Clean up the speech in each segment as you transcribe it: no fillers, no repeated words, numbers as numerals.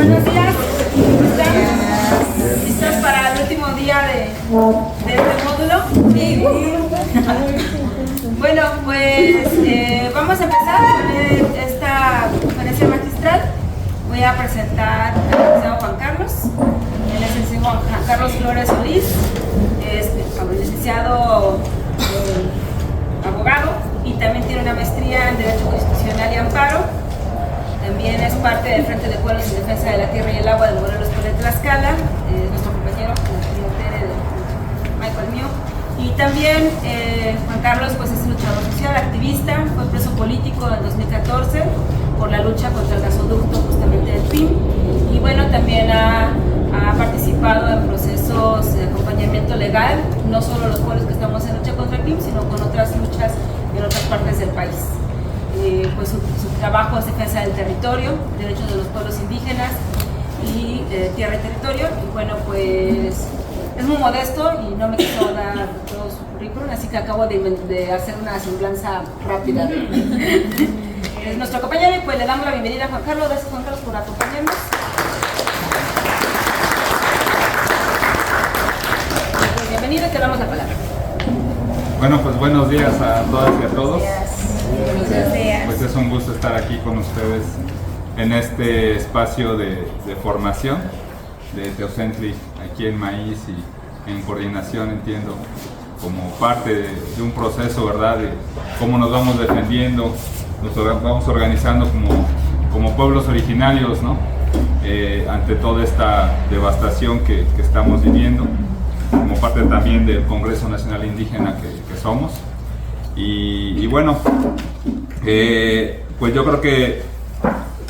Buenos días. ¿Están listos para el último día de este módulo? Sí. Bueno, pues vamos a empezar con esta conferencia magistral. Voy a presentar al licenciado Juan Carlos. Él es el licenciado Juan Carlos Flores Solís. Es licenciado abogado y también tiene una maestría en Derecho Constitucional y Amparo. También es parte del Frente de Pueblos en Defensa de la Tierra y el Agua del Morelos por Tlaxcala, nuestro compañero Michael Mío. Y también Juan Carlos pues, es luchador social, activista, fue preso político en 2014 por la lucha contra el gasoducto justamente del PIM. Y bueno, también ha participado en procesos de acompañamiento legal, no solo los pueblos que estamos en lucha contra el PIM, sino con otras luchas en otras partes del país. Pues su trabajo es defensa del territorio, derechos de los pueblos indígenas y tierra y territorio. Y bueno, pues es muy modesto y no me quiso dar todo su currículum, así que acabo de hacer una semblanza rápida. Es nuestro compañero y pues le damos la bienvenida a Juan Carlos. Gracias, Juan Carlos, por acompañarnos. Pues bienvenido y te damos la palabra. Bueno, pues buenos días a todas y a todos. Buenos días. Pues es un gusto estar aquí con ustedes en este espacio de formación de Teocentli aquí en Maíz y en coordinación, entiendo, como parte de un proceso, ¿verdad?, de cómo nos vamos defendiendo, nos vamos organizando como pueblos originarios, ¿no?, ante toda esta devastación que estamos viviendo, como parte también del Congreso Nacional Indígena que somos. Y bueno, pues yo creo que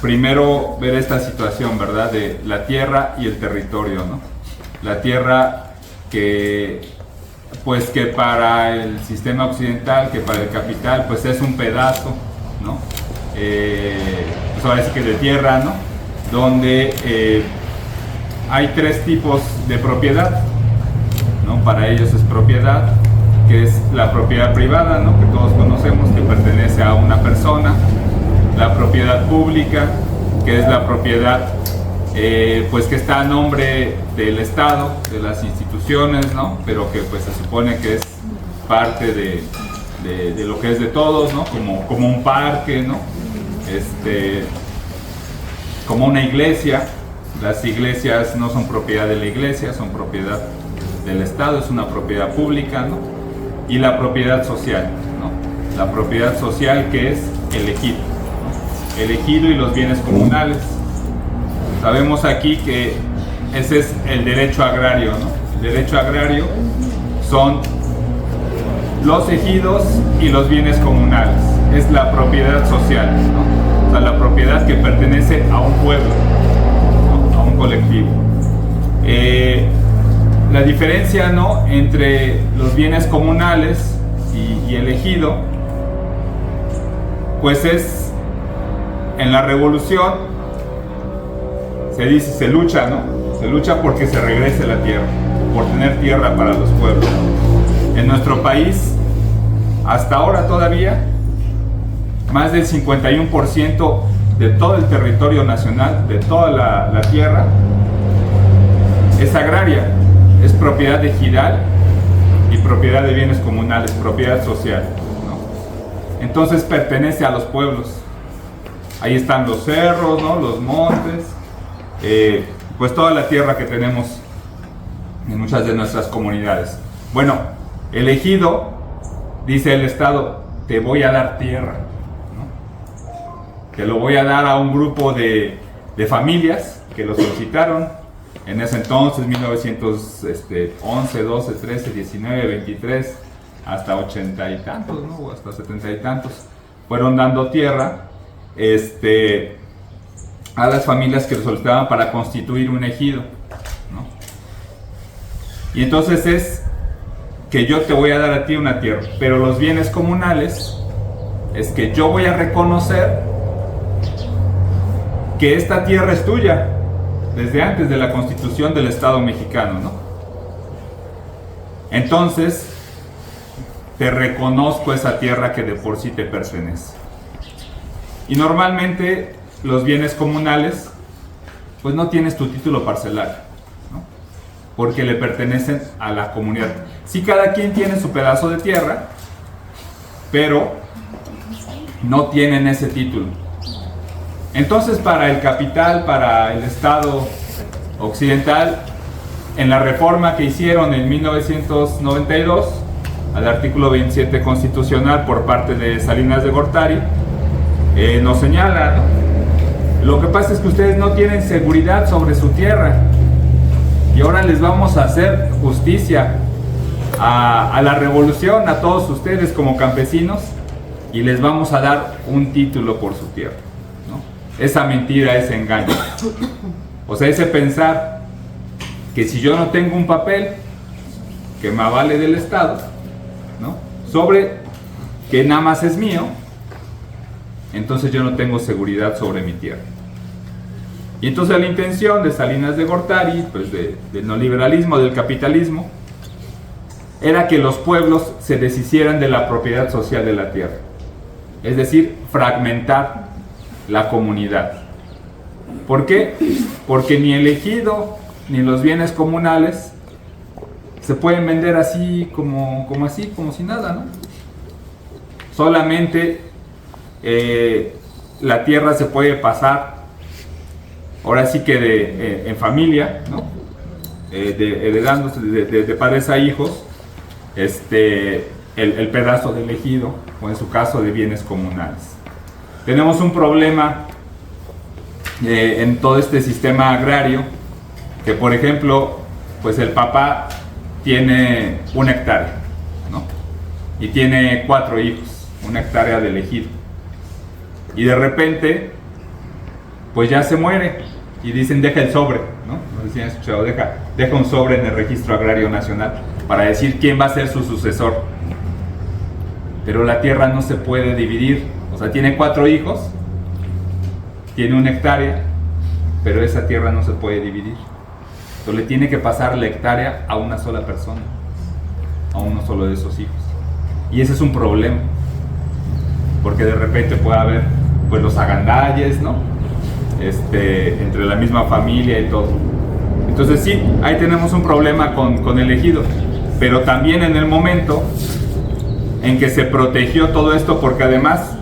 primero ver esta situación, ¿verdad?, de la tierra y el territorio, ¿no? La tierra que para el sistema occidental, que para el capital, pues es un pedazo, ¿no? Pues ahora sí que de tierra, ¿no? Donde hay tres tipos de propiedad, ¿no? Para ellos es propiedad, que es la propiedad privada, ¿no?, que todos conocemos, que pertenece a una persona; la propiedad pública, que es la propiedad pues que está a nombre del Estado, de las instituciones, ¿no?, pero que pues se supone que es parte de lo que es de todos, ¿no?, como un parque, ¿no?, como una iglesia. Las iglesias no son propiedad de la iglesia, son propiedad del Estado, es una propiedad pública, ¿no? Y la propiedad social, ¿no? La propiedad social, que es el ejido, ¿no? El ejido y los bienes comunales. Sabemos aquí que ese es el derecho agrario, ¿no? El derecho agrario son los ejidos y los bienes comunales. Es la propiedad social, ¿no? O sea, la propiedad que pertenece a un pueblo, ¿no?, a un colectivo. La diferencia, ¿no?, entre los bienes comunales y el ejido, pues es, en la revolución se lucha, ¿no? Se lucha porque se regrese la tierra, por tener tierra para los pueblos. En nuestro país, hasta ahora todavía, más del 51% de todo el territorio nacional, de toda la tierra, es agraria. Es propiedad ejidal y propiedad de bienes comunales, propiedad social, ¿no? Entonces pertenece a los pueblos. Ahí están los cerros, ¿no?, los montes, pues toda la tierra que tenemos en muchas de nuestras comunidades. Bueno, el ejido, dice el Estado, te voy a dar tierra, ¿no? Te lo voy a dar a un grupo de familias que lo solicitaron. En ese entonces, 1911, 12, 13, 19, 23, hasta 80 y tantos, ¿no?, o hasta 70 y tantos, fueron dando tierra a las familias que lo solicitaban para constituir un ejido, ¿no? Y entonces es que yo te voy a dar a ti una tierra, pero los bienes comunales es que yo voy a reconocer que esta tierra es tuya, desde antes de la Constitución del Estado mexicano, ¿no? Entonces, te reconozco esa tierra que de por sí te pertenece. Y normalmente los bienes comunales pues no tienes tu título parcelario, ¿no? Porque le pertenecen a la comunidad. Sí, cada quien tiene su pedazo de tierra, pero no tienen ese título. Entonces, para el capital, para el Estado occidental, en la reforma que hicieron en 1992 al artículo 27 constitucional por parte de Salinas de Gortari, nos señala, ¿no? Lo que pasa es que ustedes no tienen seguridad sobre su tierra y ahora les vamos a hacer justicia a la revolución, a todos ustedes como campesinos, y les vamos a dar un título por su tierra, ¿no? Esa mentira, ese engaño, o sea, ese pensar que si yo no tengo un papel que me avale del Estado, ¿no?, sobre que nada más es mío, entonces yo no tengo seguridad sobre mi tierra. Y entonces la intención de Salinas de Gortari, pues del neoliberalismo, del capitalismo, era que los pueblos se deshicieran de la propiedad social de la tierra, es decir, fragmentar la comunidad. ¿Por qué? Porque ni el ejido ni los bienes comunales se pueden vender así como si nada, ¿no? Solamente la tierra se puede pasar, ahora sí que en familia, ¿no? Heredándose de padres a hijos, el pedazo del ejido, o en su caso de bienes comunales. Tenemos un problema en todo este sistema agrario, que por ejemplo, pues el papá tiene 1 hectárea, ¿no?, y tiene 4 hijos, 1 hectárea del ejido, y de repente pues ya se muere y dicen deja el sobre, ¿no? No sé si han escuchado, deja un sobre en el Registro Agrario Nacional para decir quién va a ser su sucesor. Pero la tierra no se puede dividir, o sea, tiene 4 hijos, tiene 1 hectárea, pero esa tierra no se puede dividir. Entonces le tiene que pasar la hectárea a una sola persona, a uno solo de esos hijos. Y ese es un problema, porque de repente puede haber pues los agandalles, ¿no?, entre la misma familia y todo. Entonces sí, ahí tenemos un problema con el ejido, pero también en el momento en que se protegió todo esto, porque además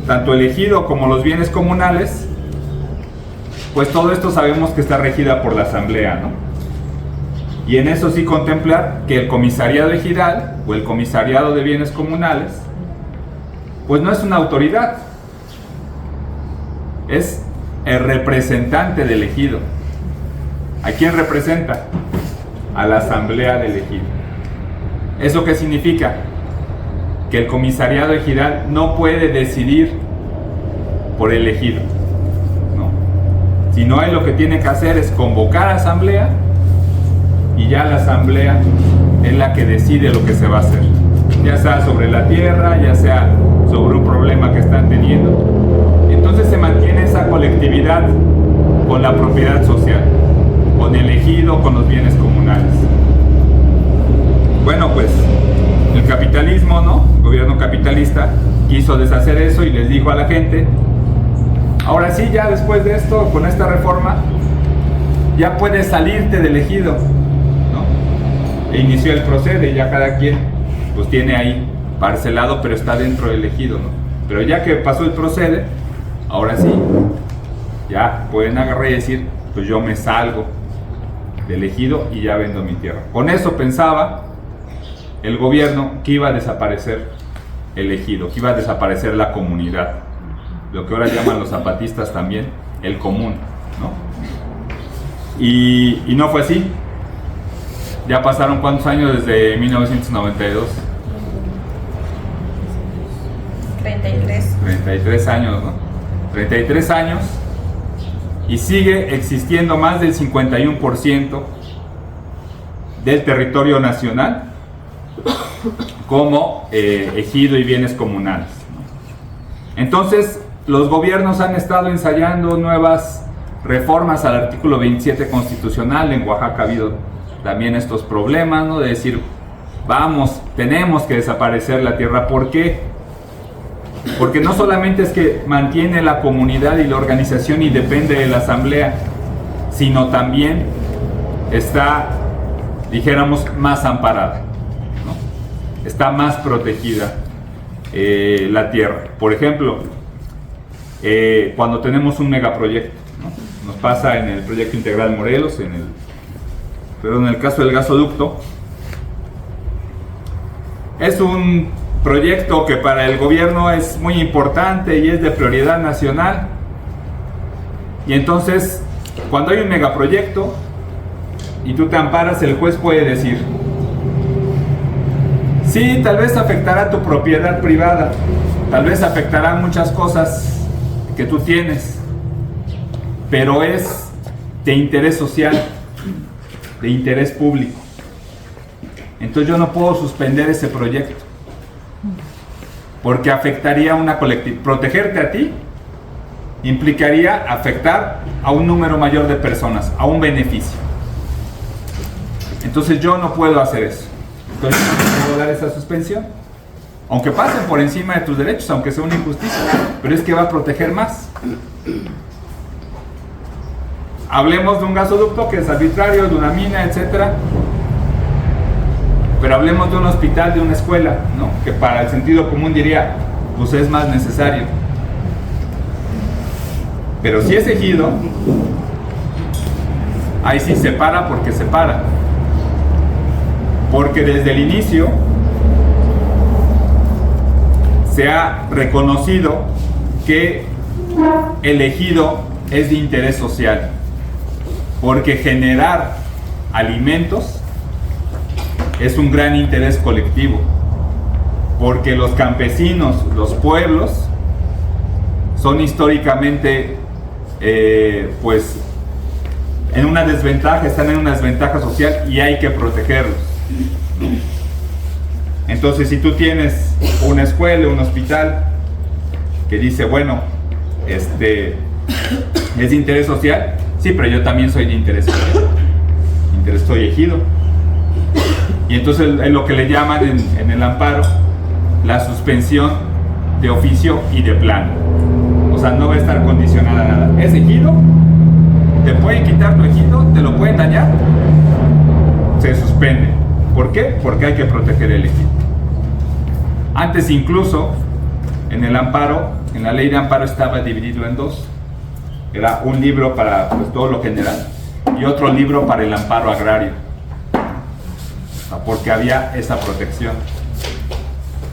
tanto el ejido como los bienes comunales, pues todo esto sabemos que está regida por la asamblea, ¿no? Y en eso sí contemplar que el comisariado ejidal o el comisariado de bienes comunales pues no es una autoridad, es el representante del ejido. ¿A quién representa? A la asamblea del ejido. ¿Eso qué significa? Que el comisariado ejidal no puede decidir por el ejido, ¿no? Sino él lo que tiene que hacer es convocar a asamblea, y ya la asamblea es la que decide lo que se va a hacer, ya sea sobre la tierra, ya sea sobre un problema que están teniendo. Entonces se mantiene esa colectividad con la propiedad social, con el ejido, con los bienes comunales. Bueno, pues el capitalismo, ¿no?, el gobierno capitalista quiso deshacer eso y les dijo a la gente: ahora sí, ya después de esto, con esta reforma, ya puedes salirte del ejido, ¿no? E inició el procede, ya cada quien pues tiene ahí parcelado, pero está dentro del ejido, ¿no? Pero ya que pasó el procede, ahora sí, ya pueden agarrar y decir: pues yo me salgo del ejido y ya vendo mi tierra. Con eso pensaba el gobierno que iba a desaparecer el ejido, que iba a desaparecer la comunidad, lo que ahora llaman los zapatistas también el común, ¿no? Y no fue así. Ya pasaron ¿cuántos años desde 1992? 33 años, ¿no? 33 años, y sigue existiendo más del 51% del territorio nacional como ejido y bienes comunales, ¿no? Entonces los gobiernos han estado ensayando nuevas reformas al artículo 27 constitucional. En Oaxaca ha habido también estos problemas, ¿no?, de decir: vamos, tenemos que desaparecer la tierra. ¿Por qué? Porque no solamente es que mantiene la comunidad y la organización y depende de la asamblea, sino también está, dijéramos, más amparada, ¿no? Está más protegida la tierra. Por ejemplo, cuando tenemos un megaproyecto, ¿no? Nos pasa en el proyecto integral Morelos, pero en el caso del gasoducto, es un proyecto que para el gobierno es muy importante y es de prioridad nacional. Y entonces, cuando hay un megaproyecto y tú te amparas, el juez puede decir: sí, tal vez afectará tu propiedad privada, tal vez afectará muchas cosas que tú tienes, pero es de interés social, de interés público. Entonces yo no puedo suspender ese proyecto, porque afectaría a una colectividad. Protegerte a ti implicaría afectar a un número mayor de personas, a un beneficio. Entonces yo no puedo hacer eso. Entonces no puedo dar esa suspensión, aunque pasen por encima de tus derechos, aunque sea una injusticia, pero es que va a proteger más. Hablemos de un gasoducto que es arbitrario, de una mina, etcétera. Pero hablemos de un hospital, de una escuela, ¿no? Que para el sentido común diría, pues es más necesario. Pero si es ejido, ahí sí se para porque se para. Porque desde el inicio se ha reconocido que el ejido es de interés social. Porque generar alimentos es un gran interés colectivo, porque los campesinos, los pueblos, son históricamente, pues, en una desventaja, están en una desventaja social y hay que protegerlos. Entonces, si tú tienes una escuela, un hospital, que dice, bueno, es de interés social, sí, pero yo también soy de interés social, soy ejido. Y entonces es lo que le llaman en el amparo la suspensión de oficio y de plano. O sea, no va a estar condicionada a nada. Es ejido, te pueden quitar tu ejido, te lo pueden dañar, se suspende. ¿Por qué? Porque hay que proteger el ejido. Antes incluso, en el amparo, en la ley de amparo estaba dividido en dos. Era un libro para, pues, todo lo general y otro libro para el amparo agrario, porque había esa protección.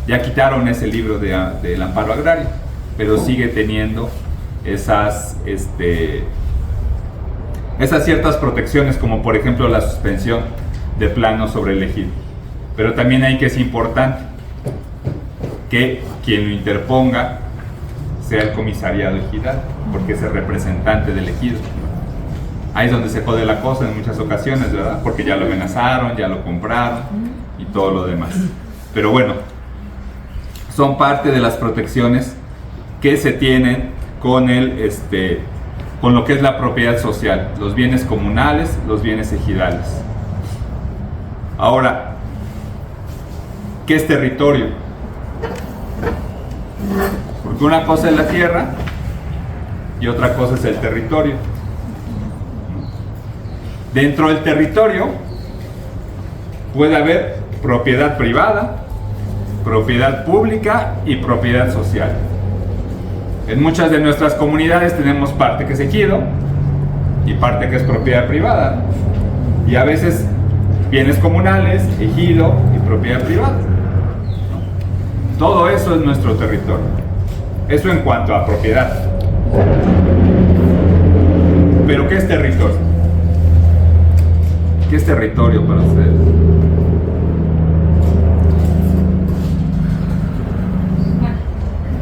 Ya quitaron ese libro del amparo agrario, pero sigue teniendo esas ciertas protecciones, como por ejemplo la suspensión de plano sobre el ejido. Pero también hay que es importante que quien lo interponga sea el comisariado ejidal, porque es el representante del ejido. Ahí es donde se jode la cosa en muchas ocasiones, ¿verdad? Porque ya lo amenazaron, ya lo compraron y todo lo demás. Pero bueno, son parte de las protecciones que se tienen con con lo que es la propiedad social, los bienes comunales, los bienes ejidales. Ahora, ¿qué es territorio? Porque una cosa es la tierra y otra cosa es el territorio. Dentro del territorio puede haber propiedad privada, propiedad pública y propiedad social. En muchas de nuestras comunidades tenemos parte que es ejido y parte que es propiedad privada. Y a veces bienes comunales, ejido y propiedad privada. Todo eso es nuestro territorio. Eso en cuanto a propiedad. ¿Pero qué es territorio? ¿Qué es territorio para ustedes?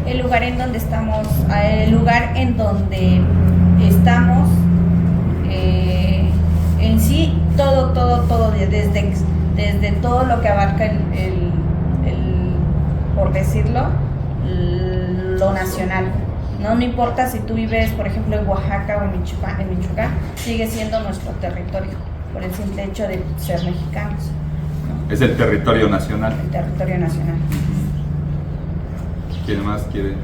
El lugar en donde estamos, en sí, todo, desde todo lo que abarca por decirlo, lo nacional. No importa si tú vives, por ejemplo, en Oaxaca o en Michoacán, sigue siendo nuestro territorio, por el simple hecho de ser mexicanos. Es el territorio nacional. El territorio nacional. ¿Quién más quiere?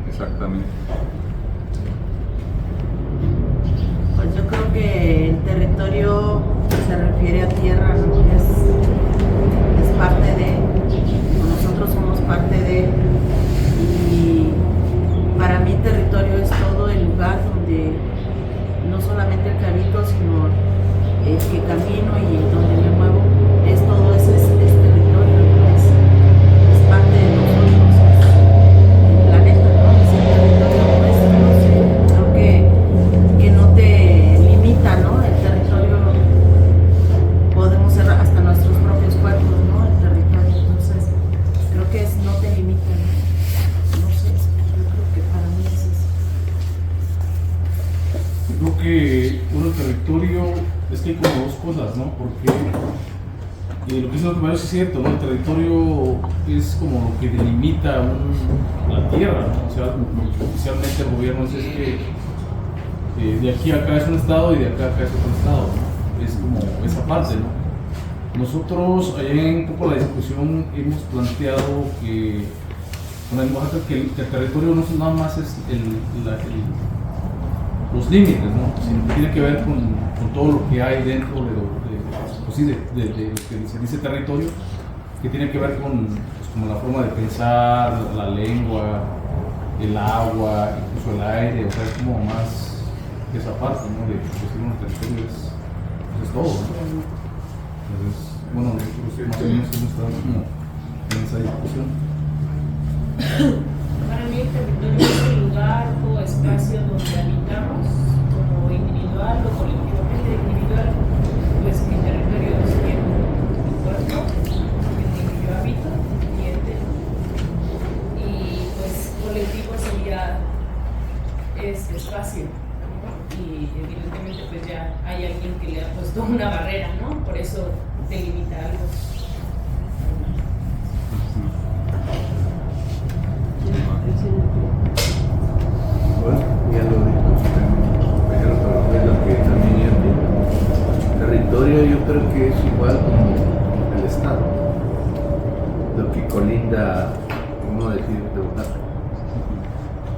Exactamente. Pues yo creo creo que el territorio se refiere a tierra, ¿no? Es parte de, nosotros somos parte de, y para mí territorio es todo el lugar donde no solamente el que habito, sino el que camino y donde me muevo, es todo ese territorio, es parte de nosotros, el planeta, ¿no? Es el territorio nuestro, no sé, creo que no te limita, ¿no? El territorio, podemos ser hasta nuestros propios cuerpos, ¿no? El territorio, entonces creo que no te limita, ¿no? No sé, yo creo que para mí es eso. Creo que un territorio es que hay como dos cosas, ¿no? Porque lo que dice lo que me es cierto, ¿no? El territorio es como lo que delimita la tierra, ¿no? O sea, lo que oficialmente el gobierno es que de aquí a acá es un estado y de acá a acá es otro estado, ¿no? Es como esa parte, ¿no? Nosotros, allá en un poco la discusión, hemos planteado que, bueno, en Oaxaca, que el territorio no nada más es los límites, ¿no? Sino que tiene que ver con todo lo que hay dentro de lo que se dice territorio, que tiene que ver con como la forma de pensar, la lengua, el agua, incluso el aire, o sea, es como más esa parte, ¿no? De decir un territorio es todo, ¿no? Entonces, bueno, nosotros más o menos hemos estado como en esa discusión. Para mí el territorio es el lugar o espacio donde habitamos, como individual o colectivamente. Individual, pues mi territorio es mi cuerpo, en el que yo habito, mi ente. Y pues colectivo sería este espacio, ¿no? Y evidentemente pues ya hay alguien que le ha puesto una barrera, ¿no? Por eso delimita algo. Bueno, ya lo dijo mi compañero, pero es lo que también yo entiendo. Territorio yo creo que es igual como el Estado, lo que colinda, no decir de Oaxaca,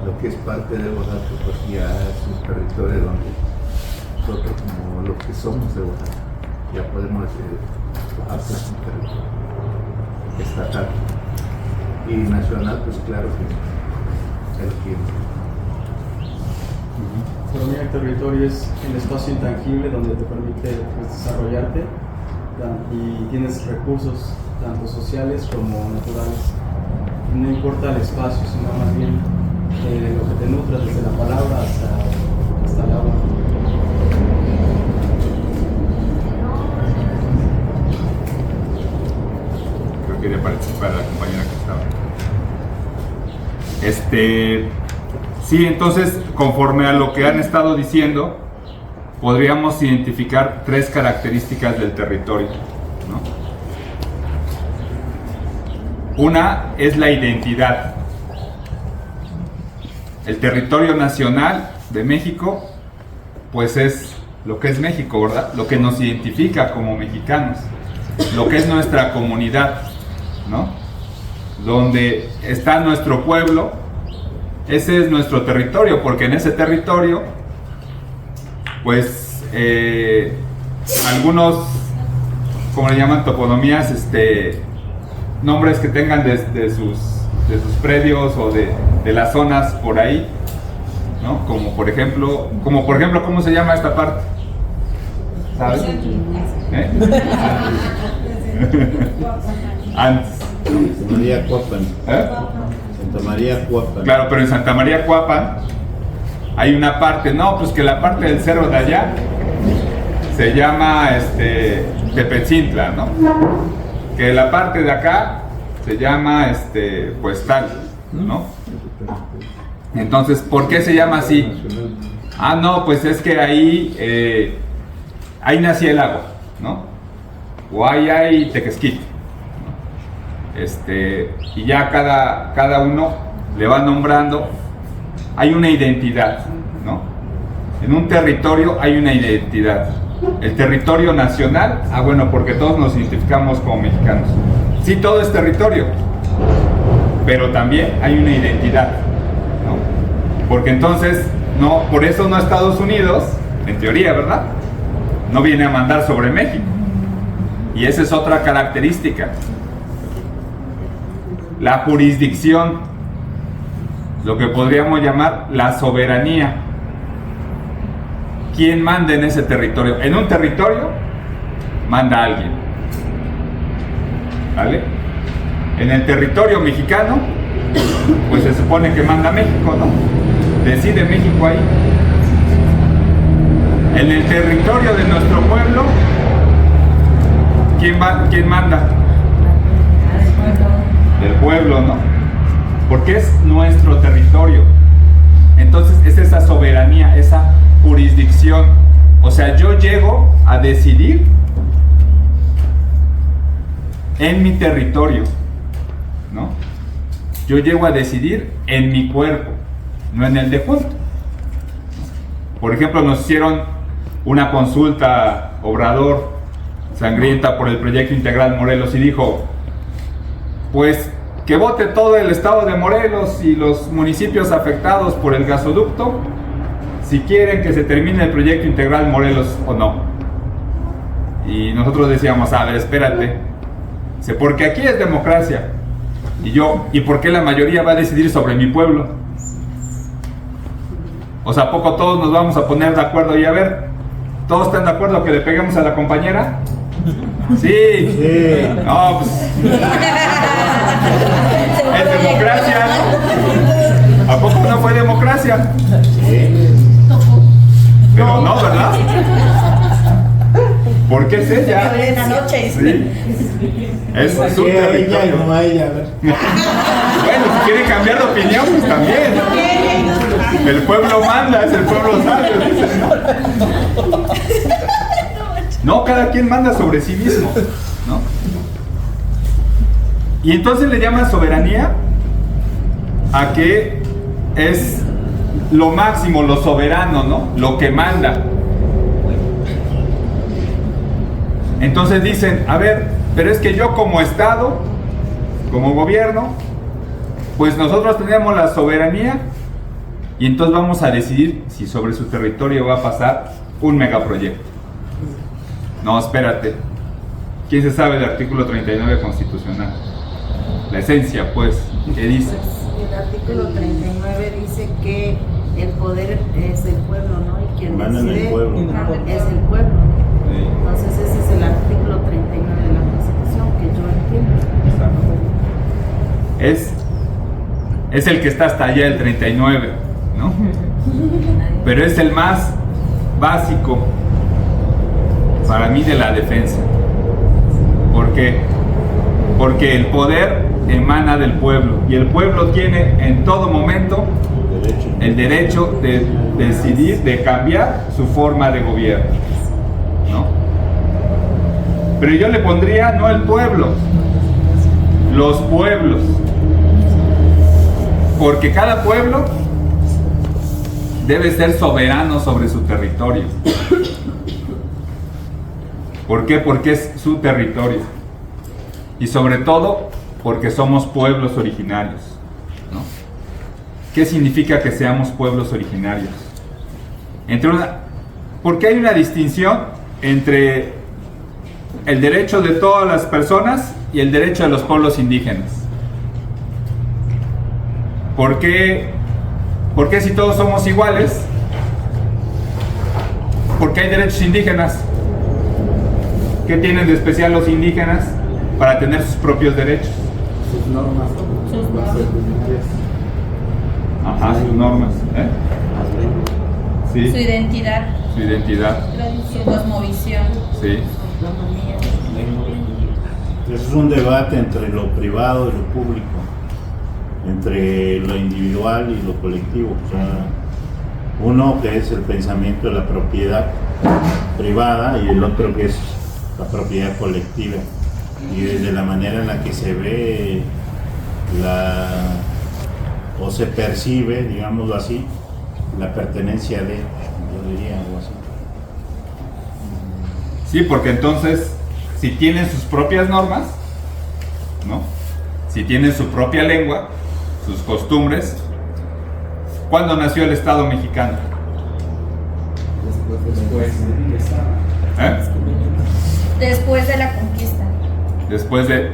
lo que es parte de Oaxaca, pues ya es un territorio donde nosotros como los que somos de Oaxaca, ya podemos decir, Oaxaca es un territorio estatal. Y nacional, pues claro que el que Para mí el territorio es el espacio intangible donde te permite pues, desarrollarte y tienes recursos tanto sociales como naturales. No importa el espacio, sino más bien lo que te nutra desde la palabra hasta el agua. Creo que quería participar la compañera que estaba. Sí, entonces, conforme a lo que han estado diciendo, podríamos identificar 3 características del territorio, ¿no? Una es la identidad. El territorio nacional de México, pues es lo que es México, ¿verdad? Lo que nos identifica como mexicanos, lo que es nuestra comunidad, ¿no? Donde está nuestro pueblo. Ese es nuestro territorio, porque en ese territorio, pues, algunos, como le llaman, toponomías, nombres que tengan de sus predios o de las zonas por ahí, ¿no? Como por ejemplo, ¿cómo se llama esta parte? ¿Sabes? Antes. María Cuapan. Santa María Cuapan. Claro, pero en Santa María Cuapan hay una parte, no, pues que la parte del cerro de allá se llama Tepetzintla, ¿no? Que la parte de acá se llama pues tal, ¿no? Entonces, ¿por qué se llama así? Ah, no, pues es que ahí nacía el agua, ¿no? O ahí hay Tequesquite. Y ya cada uno le va nombrando, hay una identidad, ¿no? En un territorio hay una identidad. El territorio nacional, bueno, porque todos nos identificamos como mexicanos. Sí, todo es territorio, pero también hay una identidad, ¿no? Porque entonces, no, por eso no Estados Unidos En teoría, ¿verdad? No viene a mandar sobre México. Y esa es otra característica. La jurisdicción, lo que podríamos llamar la soberanía. ¿Quién manda en ese territorio? En un territorio manda alguien. ¿Vale? En el territorio mexicano, pues se supone que manda México, ¿no? Decide México ahí. En el territorio de nuestro pueblo, ¿quién manda? Del pueblo, ¿no? Porque es nuestro territorio. Entonces es esa soberanía, esa jurisdicción. O sea, yo llego a decidir en mi territorio, ¿no? Yo llego a decidir en mi cuerpo, no en el de junto. Por ejemplo, nos hicieron una consulta Obrador sangrienta por el proyecto integral Morelos y dijo, pues que vote todo el estado de Morelos y los municipios afectados por el gasoducto si quieren que se termine el proyecto integral Morelos o no. Y nosotros decíamos, a ver, espérate, porque aquí es democracia. ¿Y por qué la mayoría va a decidir sobre mi pueblo? O sea, ¿a poco todos nos vamos a poner de acuerdo? Y a ver, ¿todos están de acuerdo que le peguemos a la compañera? Sí. No, pues es democracia, ¿no? ¿A poco no fue democracia? Pero no, ¿verdad? Porque es ella. Sí. Es su territorio. No a ella, a ver. Bueno, si quiere cambiar de opinión, pues también. El pueblo manda, es el pueblo sabio, dicen, ¿no? No, cada quien manda sobre sí mismo, ¿no? Y entonces le llaman soberanía a que es lo máximo, lo soberano, ¿no? Lo que manda. Entonces dicen, a ver, pero es que yo como Estado, como gobierno, pues nosotros tenemos la soberanía y entonces vamos a decidir si sobre su territorio va a pasar un megaproyecto. No, espérate. ¿Quién se sabe del artículo 39 constitucional? La esencia, pues, ¿qué dice? El artículo 39 dice que el poder es del pueblo, ¿no? Y quien Manda en el decide pueblo. es el pueblo. Sí. Entonces ese es el artículo 39 de la Constitución que yo entiendo. Exacto. Es el que está hasta allá, el 39, ¿no? Pero es el más básico para mí de la defensa. ¿Por qué? Porque el poder emana del pueblo y el pueblo tiene en todo momento el derecho de decidir, de cambiar su forma de gobierno, ¿no? Pero yo le pondría no el pueblo, los pueblos, porque cada pueblo debe ser soberano sobre su territorio. ¿Por qué? Porque es su territorio. Y sobre todo, porque somos pueblos originarios, ¿no? ¿Qué significa que seamos pueblos originarios? Porque hay una distinción entre el derecho de todas las personas y el derecho de los pueblos indígenas. ¿Por qué si todos somos iguales? ¿Por qué hay derechos indígenas? ¿Qué tienen de especial los indígenas para tener sus propios derechos? Sus normas. Ajá, sus normas. Sí. Su identidad, Su identidad. su cosmovisión. Sí. Eso es un debate entre lo privado y lo público, entre lo individual y lo colectivo. O sea, uno que es el pensamiento de la propiedad privada y el otro que es la propiedad colectiva. Y desde la manera en la que se ve o se percibe, digámoslo así, la pertenencia de, yo diría algo así. Sí, porque entonces, si tienen sus propias normas, ¿no? Si tienen su propia lengua, sus costumbres. ¿Cuándo nació el Estado mexicano? Después de la conquista. Después de...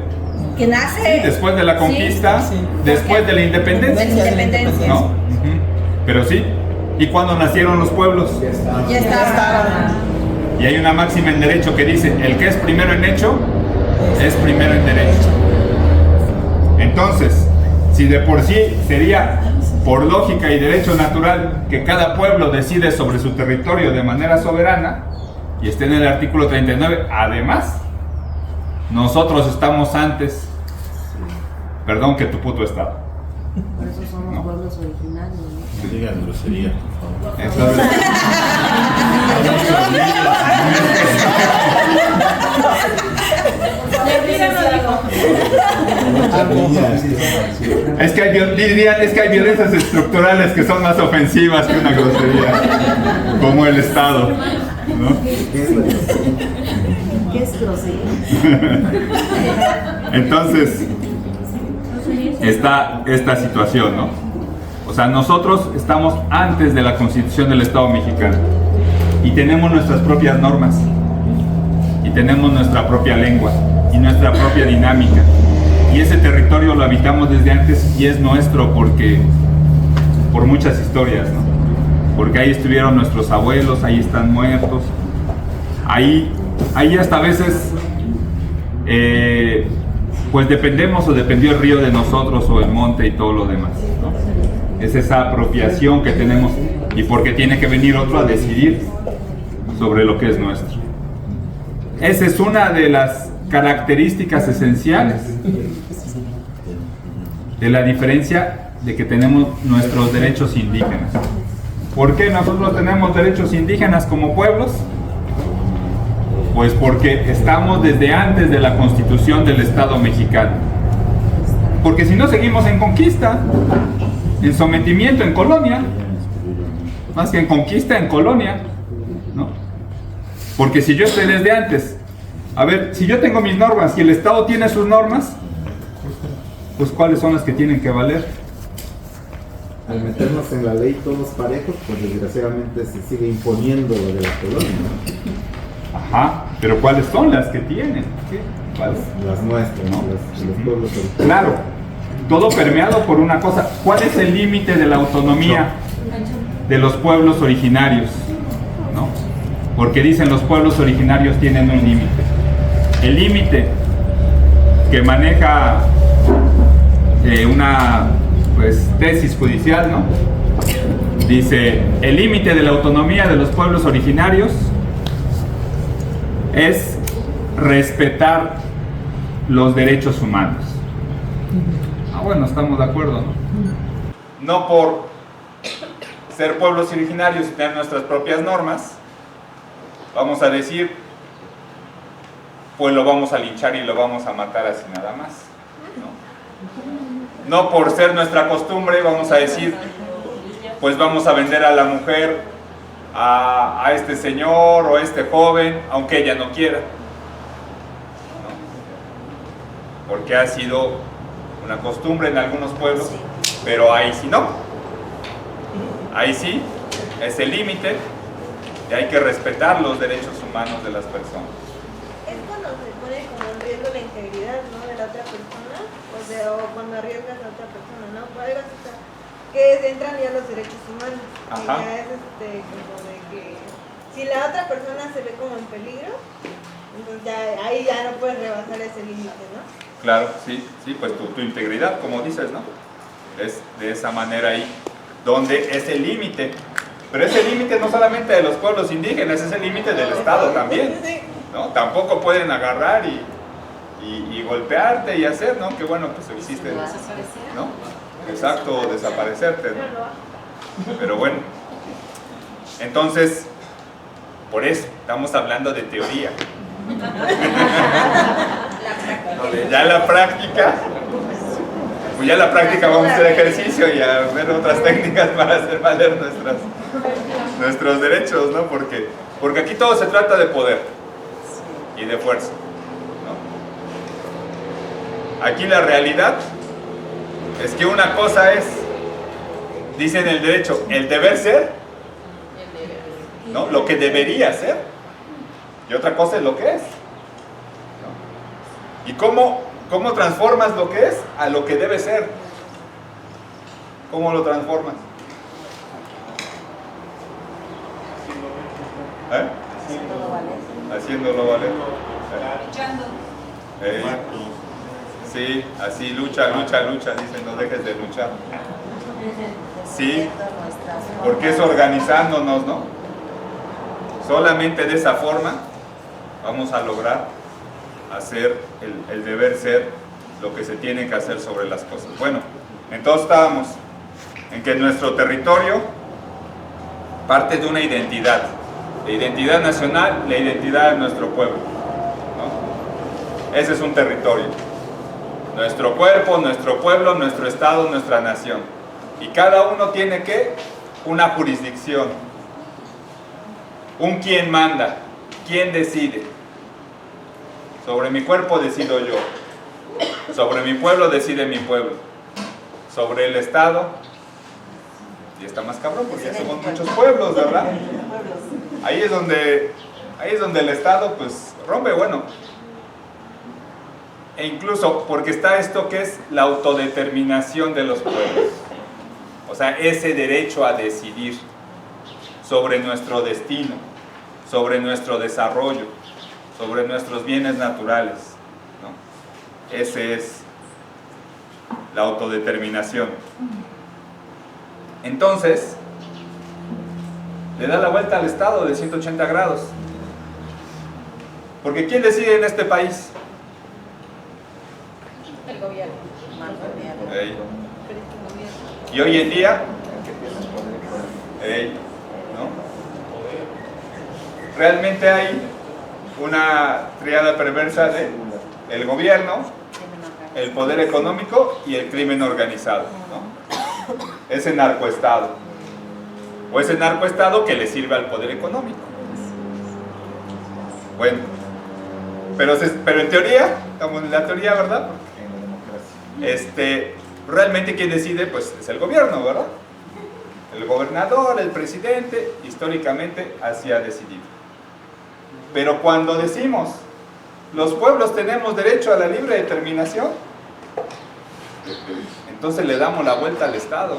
Que nace. Sí, después de la conquista, Sí. después de la independencia. Independencia. ¿No? Ujú. Pero sí. ¿Y cuándo nacieron los pueblos? Ya estaba. Y hay una máxima en derecho que dice, el que es primero en hecho, es primero en derecho. Entonces, si de por sí sería por lógica y derecho natural que cada pueblo decide sobre su territorio de manera soberana, y está en el artículo 39, además, nosotros estamos antes, perdón, que tu puto estado. Por eso somos pueblos originarios, ¿no? No digas grosería, por favor. Entonces, es que hay violencias estructurales que son más ofensivas que una grosería, como el Estado, ¿no? ¿Qué es grosería? Entonces, está esta situación, ¿no? O sea, nosotros estamos antes de la Constitución del Estado mexicano y tenemos nuestras propias normas y tenemos nuestra propia lengua y nuestra propia dinámica, y ese territorio lo habitamos desde antes y es nuestro porque por muchas historias, ¿no? Porque ahí estuvieron nuestros abuelos, ahí están muertos, ahí hasta a veces pues dependemos o dependió el río de nosotros o el monte y todo lo demás, ¿no? Es esa apropiación que tenemos, y porque tiene que venir otro a decidir sobre lo que es nuestro. Esa es una de las características esenciales de la diferencia de que tenemos nuestros derechos indígenas. ¿Por qué nosotros tenemos derechos indígenas como pueblos? Pues porque estamos desde antes de la Constitución del Estado mexicano. Porque si no, seguimos en conquista, en sometimiento, en colonia, más que en conquista, en colonia, ¿no? Porque si yo estoy desde antes, a ver, si yo tengo mis normas y el Estado tiene sus normas, pues ¿cuáles son las que tienen que valer? Al meternos en la ley todos parejos, pues desgraciadamente se sigue imponiendo lo de la colonia, ¿no? Ajá, pero ¿cuáles son las que tienen? ¿Cuáles? Las nuestras, ¿no? Los pueblos originarios. Claro, todo permeado por una cosa. ¿Cuál es el límite de la autonomía de los pueblos originarios? ¿No? Porque dicen los pueblos originarios tienen un límite. El límite que maneja una tesis judicial, ¿no? Dice, el límite de la autonomía de los pueblos originarios es respetar los derechos humanos. Bueno, estamos de acuerdo, ¿no? No por ser pueblos originarios y tener nuestras propias normas, vamos a decir, pues lo vamos a linchar y lo vamos a matar así nada más, ¿no? No por ser nuestra costumbre, vamos a decir, pues vamos a vender a la mujer a este señor o a este joven, aunque ella no quiera, ¿no? Porque ha sido una costumbre en algunos pueblos, pero ahí sí no. Ahí sí es el límite y hay que respetar los derechos humanos de las personas. Es cuando se pone como en riesgo la integridad, ¿no?, de la otra persona, o cuando arriesgas a otra persona, ¿no? Que entran ya los derechos humanos. Ajá. Que ya es como de que si la otra persona se ve como en peligro, entonces ya ahí ya no puedes rebasar ese límite, ¿no? Claro, sí, pues tu integridad, como dices, ¿no? Es de esa manera ahí, donde es el límite. Pero ese límite no solamente de los pueblos indígenas, es el límite del Estado también, ¿no? Tampoco pueden agarrar y golpearte y hacer, ¿no? Que bueno, pues existe, ¿no? Exacto, desaparecerte, ¿no? Pero bueno, entonces, por eso, estamos hablando de teoría. Ya la práctica, pues ya la práctica vamos a hacer ejercicio y a ver otras técnicas para hacer valer nuestros derechos, ¿no? Porque aquí todo se trata de poder y de fuerza, ¿no? Aquí la realidad es que una cosa es, dice en el derecho, el deber ser ¿no? Lo que debería ser. Y otra cosa es lo que es, ¿no? ¿Y cómo transformas lo que es a lo que debe ser? ¿Cómo lo transformas? Haciéndolo valer. Luchando. Sí, así lucha, dicen, no dejes de luchar. Sí, porque es organizándonos, ¿no? Solamente de esa forma vamos a lograr hacer el deber ser, lo que se tiene que hacer sobre las cosas. Bueno, entonces estábamos en que nuestro territorio parte de una identidad, la identidad nacional, la identidad de nuestro pueblo, ¿no? Ese es un territorio. Nuestro cuerpo, nuestro pueblo, nuestro estado, nuestra nación. Y cada uno tiene que una jurisdicción, un quién manda, quién decide. Sobre mi cuerpo decido yo, sobre mi pueblo decide mi pueblo, sobre el estado, y está más cabrón porque ya somos muchos pueblos, ¿verdad? Ahí es donde el estado pues rompe, bueno. E incluso porque está esto que es la autodeterminación de los pueblos. O sea, ese derecho a decidir sobre nuestro destino, sobre nuestro desarrollo, sobre nuestros bienes naturales, ¿no? Ese es la autodeterminación. Entonces, le da la vuelta al Estado de 180 grados. Porque ¿quién decide en este país? El gobierno. Y hoy en día, ¿no? Realmente hay una triada perversa de el gobierno, el poder económico y el crimen organizado, ¿no? Ese narcoestado. O ese narcoestado que le sirve al poder económico. Bueno, pero en teoría, estamos en la teoría, ¿verdad? Realmente quien decide pues es el gobierno, ¿verdad? El gobernador, el presidente, históricamente así ha decidido. Pero cuando decimos los pueblos tenemos derecho a la libre determinación, entonces le damos la vuelta al Estado.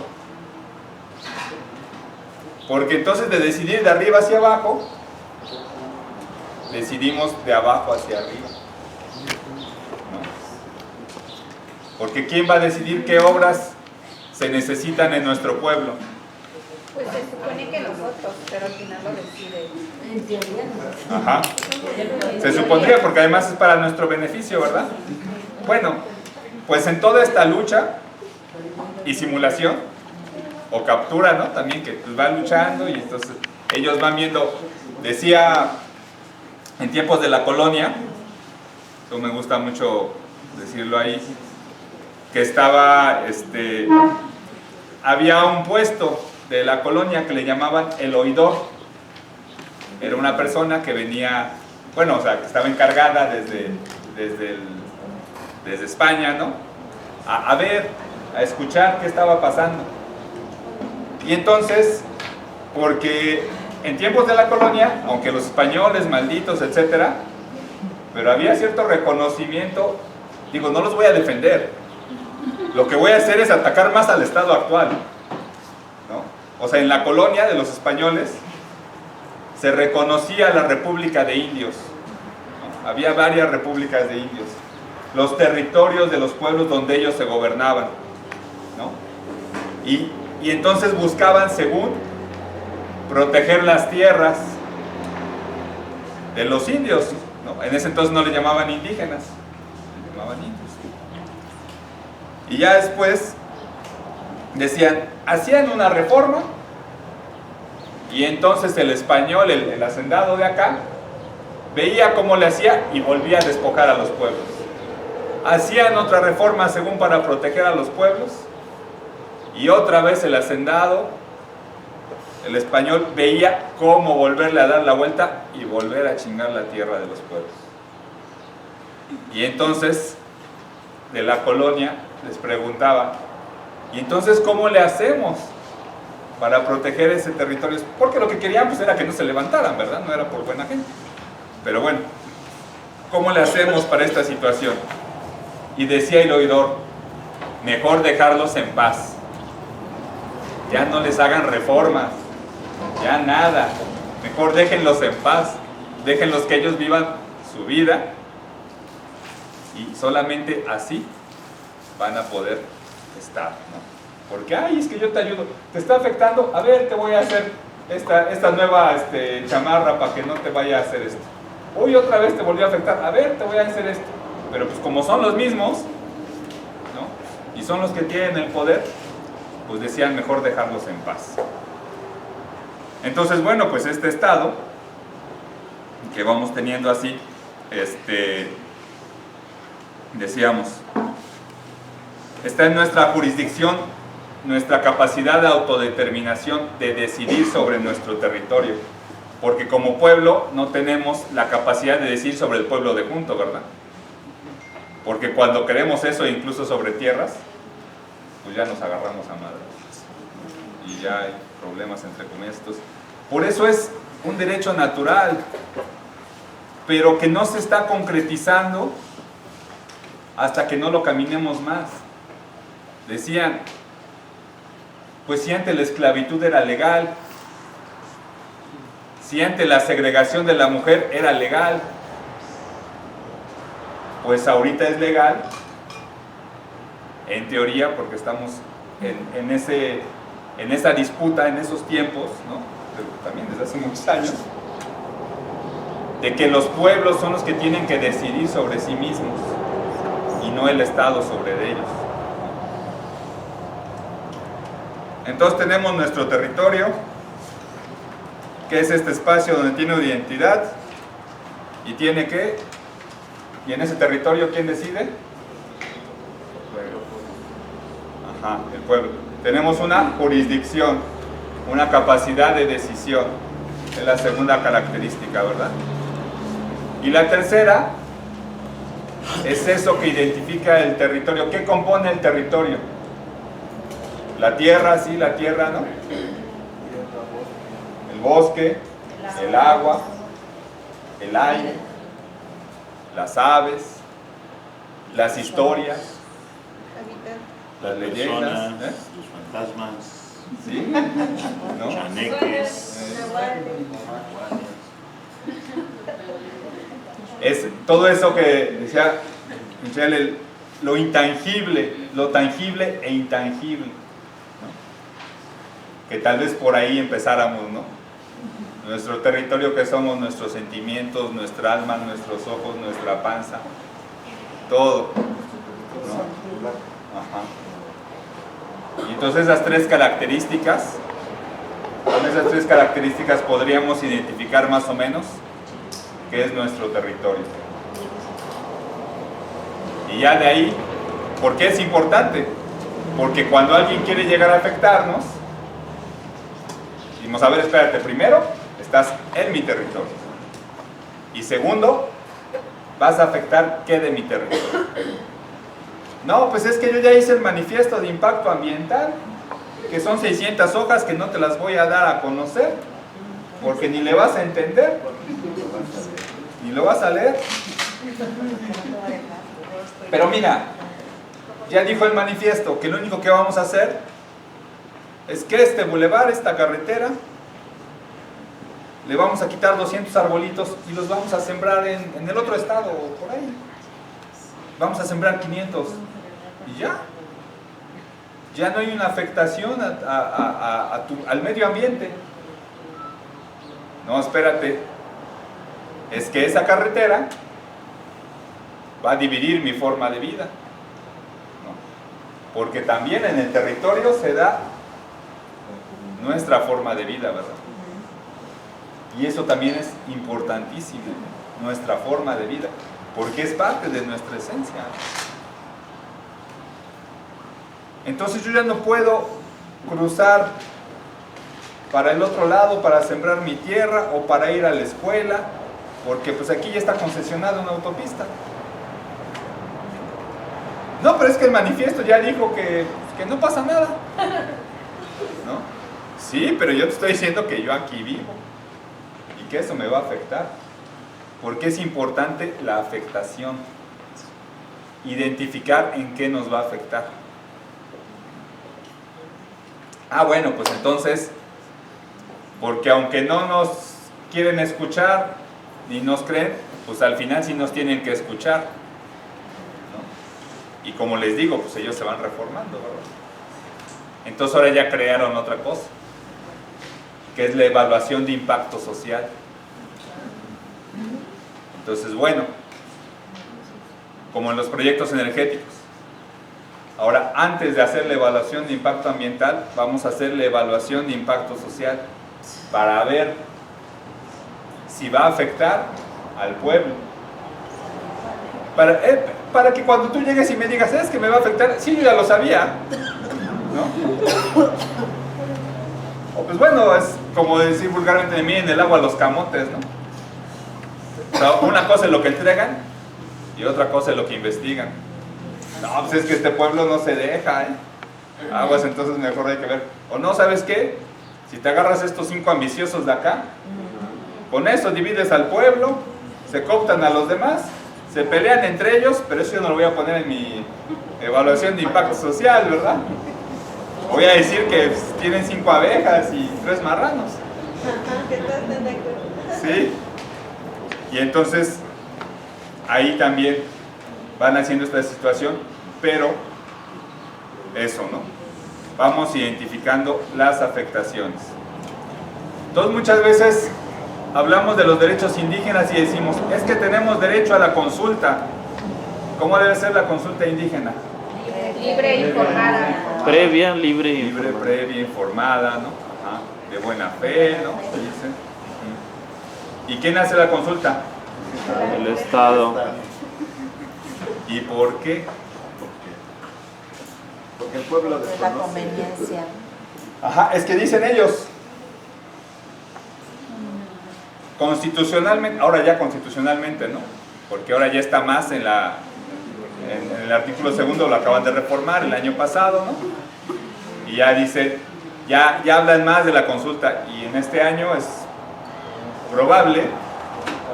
Porque entonces de decidir de arriba hacia abajo, decidimos de abajo hacia arriba. Porque ¿quién va a decidir qué obras se necesitan en nuestro pueblo? Pues se supone que nosotros, pero al final lo decide. En teoría no. Ajá. Se supondría, porque además es para nuestro beneficio, ¿verdad? Bueno, pues en toda esta lucha y simulación, o captura, ¿no? También que pues, van luchando y entonces ellos van viendo, decía en tiempos de la colonia, eso me gusta mucho decirlo ahí, que estaba, había un puesto de la colonia que le llamaban el oidor. Era una persona que venía, bueno, o sea, que estaba encargada desde España, ¿no? A ver, a escuchar qué estaba pasando. Y entonces, porque en tiempos de la colonia, aunque los españoles, malditos, etcétera, pero había cierto reconocimiento, digo, no los voy a defender. Lo que voy a hacer es atacar más al Estado actual, ¿no? O sea, en la colonia de los españoles se reconocía la República de Indios, ¿no? Había varias repúblicas de indios, los territorios de los pueblos donde ellos se gobernaban, ¿no? Y entonces buscaban, según, proteger las tierras de los indios, ¿no? En ese entonces no le llamaban indígenas, le llamaban indios. Y ya después decían, hacían una reforma y entonces el español, el hacendado de acá, veía cómo le hacía y volvía a despojar a los pueblos. Hacían otra reforma según para proteger a los pueblos y otra vez el hacendado, el español, veía cómo volverle a dar la vuelta y volver a chingar la tierra de los pueblos. Y entonces de la colonia les preguntaba, ¿y entonces cómo le hacemos? para proteger ese territorio, porque lo que querían pues era que no se levantaran, ¿verdad? No era por buena gente. Pero bueno, ¿cómo le hacemos para esta situación? Y decía el oidor, mejor dejarlos en paz. Ya no les hagan reformas, ya nada. Mejor déjenlos en paz, déjenlos que ellos vivan su vida y solamente así van a poder estar, ¿no? Porque, ay, es que yo te ayudo, te está afectando, a ver, te voy a hacer esta nueva chamarra para que no te vaya a hacer esto. Hoy otra vez te volvió a afectar, a ver, te voy a hacer esto. Pero pues como son los mismos, ¿no? Y son los que tienen el poder, pues decían mejor dejarlos en paz. Entonces, bueno, pues este estado que vamos teniendo así, decíamos, está en nuestra jurisdicción, nuestra capacidad de autodeterminación, de decidir sobre nuestro territorio, porque como pueblo no tenemos la capacidad de decidir sobre el pueblo de junto, ¿verdad? Porque cuando queremos eso, incluso sobre tierras, pues ya nos agarramos a madre y ya hay problemas entre comillas. Por eso es un derecho natural, pero que no se está concretizando hasta que no lo caminemos más. Decían, pues si antes la esclavitud era legal, si antes la segregación de la mujer era legal, pues ahorita es legal, en teoría, porque estamos en esa disputa, en esos tiempos, ¿no? Pero también desde hace muchos años, de que los pueblos son los que tienen que decidir sobre sí mismos y no el Estado sobre ellos. Entonces tenemos nuestro territorio, que es este espacio donde tiene una identidad y tiene que, y en ese territorio ¿quién decide? Ajá, el pueblo. Tenemos una jurisdicción, una capacidad de decisión, es la segunda característica, ¿verdad? Y la tercera es eso que identifica el territorio. ¿Qué compone el territorio? La tierra, sí, la tierra, ¿no? El bosque, el agua, el aire, las aves, las historias, las leyendas, los fantasmas, ¿sí? ¿No? chaneques, es todo eso que decía Michelle, lo intangible, lo tangible e intangible, ¿no? Que tal vez por ahí empezáramos, ¿no? Nuestro territorio, que somos nuestros sentimientos, nuestra alma, nuestros ojos, nuestra panza, todo, ¿no? Ajá. Y entonces esas tres características, con esas tres características podríamos identificar más o menos qué es nuestro territorio. Y ya de ahí, ¿por qué es importante? Porque cuando alguien quiere llegar a afectarnos, decimos, a ver, espérate, primero, estás en mi territorio. Y segundo, vas a afectar qué de mi territorio. No, pues es que yo ya hice el manifiesto de impacto ambiental, que son 600 hojas que no te las voy a dar a conocer, porque ni le vas a entender, ni lo vas a leer. Pero mira, ya dijo el manifiesto que lo único que vamos a hacer es que este bulevar, esta carretera, le vamos a quitar 200 arbolitos y los vamos a sembrar en el otro estado o por ahí. Vamos a sembrar 500 y ya no hay una afectación al medio ambiente. No, espérate, es que esa carretera va a dividir mi forma de vida, ¿no? Porque también en el territorio se da nuestra forma de vida, ¿verdad? Y eso también es importantísimo, nuestra forma de vida, porque es parte de nuestra esencia. Entonces yo ya no puedo cruzar para el otro lado para sembrar mi tierra o para ir a la escuela, porque pues aquí ya está concesionada una autopista. No, pero es que el manifiesto ya dijo que no pasa nada, ¿no? Sí, pero yo te estoy diciendo que yo aquí vivo y que eso me va a afectar. Porque es importante la afectación. Identificar en qué nos va a afectar. Ah, bueno, pues entonces, porque aunque no nos quieren escuchar ni nos creen, pues al final sí nos tienen que escuchar, ¿no? Y como les digo, pues ellos se van reformando, ¿verdad? Entonces ahora ya crearon otra cosa, que es la evaluación de impacto social. Entonces, bueno, como en los proyectos energéticos. Ahora, antes de hacer la evaluación de impacto ambiental, vamos a hacer la evaluación de impacto social para ver si va a afectar al pueblo. Para que cuando tú llegues y me digas, ¿es que me va a afectar? Sí, yo ya lo sabía, ¿no? O pues bueno, es como decir vulgarmente de mí en el agua los camotes, ¿no? O sea, una cosa es lo que entregan y otra cosa es lo que investigan. No, pues es que este pueblo no se deja, ¿eh? Aguas, entonces mejor hay que ver. O no, ¿sabes qué? Si te agarras estos 5 ambiciosos de acá, con eso divides al pueblo, se cooptan a los demás, se pelean entre ellos, pero eso yo no lo voy a poner en mi evaluación de impacto social, ¿verdad? Voy a decir que tienen 5 abejas y 3 marranos. Que todos estén de acuerdo. ¿Sí? Y entonces, ahí también van haciendo esta situación, pero eso, ¿no? Vamos identificando las afectaciones. Entonces, muchas veces hablamos de los derechos indígenas y decimos, es que tenemos derecho a la consulta. ¿Cómo debe ser la consulta indígena? Libre e informada. Previa, libre y Libre, previa, informada, ¿no? Ajá. De buena fe, ¿no? Dicen. ¿Y quién hace la consulta? el Estado. ¿Y por qué? Porque el pueblo La desconoce. conveniencia. Ajá, es que dicen ellos. Constitucionalmente, ahora ya constitucionalmente, ¿no? Porque ahora ya está más en el artículo 2, lo acaban de reformar el año pasado, ¿no? Y ya dice, ya hablan más de la consulta, y en este año es probable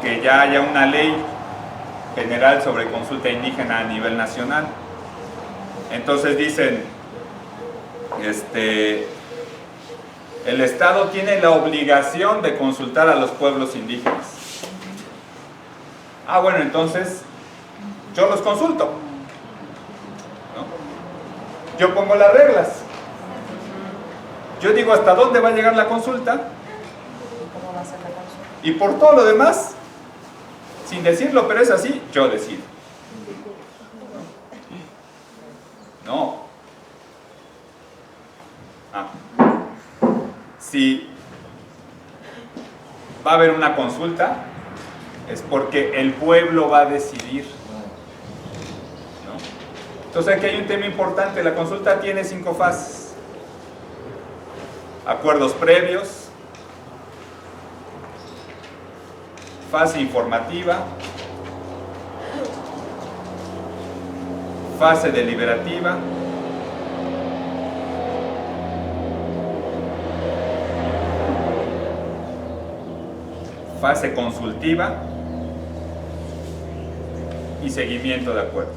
que ya haya una ley general sobre consulta indígena a nivel nacional. Entonces dicen, el Estado tiene la obligación de consultar a los pueblos indígenas. Ah, bueno, entonces yo los consulto, ¿no? Yo pongo las reglas. Yo digo hasta dónde va a llegar la consulta. ¿Cómo va a ser la consulta? Y por todo lo demás, sin decirlo, pero es así, yo decido. No. Si va a haber una consulta, es porque el pueblo va a decidir, ¿no? Entonces aquí hay un tema importante. La consulta tiene 5 fases: acuerdos previos, fase informativa, fase deliberativa, fase consultiva y seguimiento de acuerdos.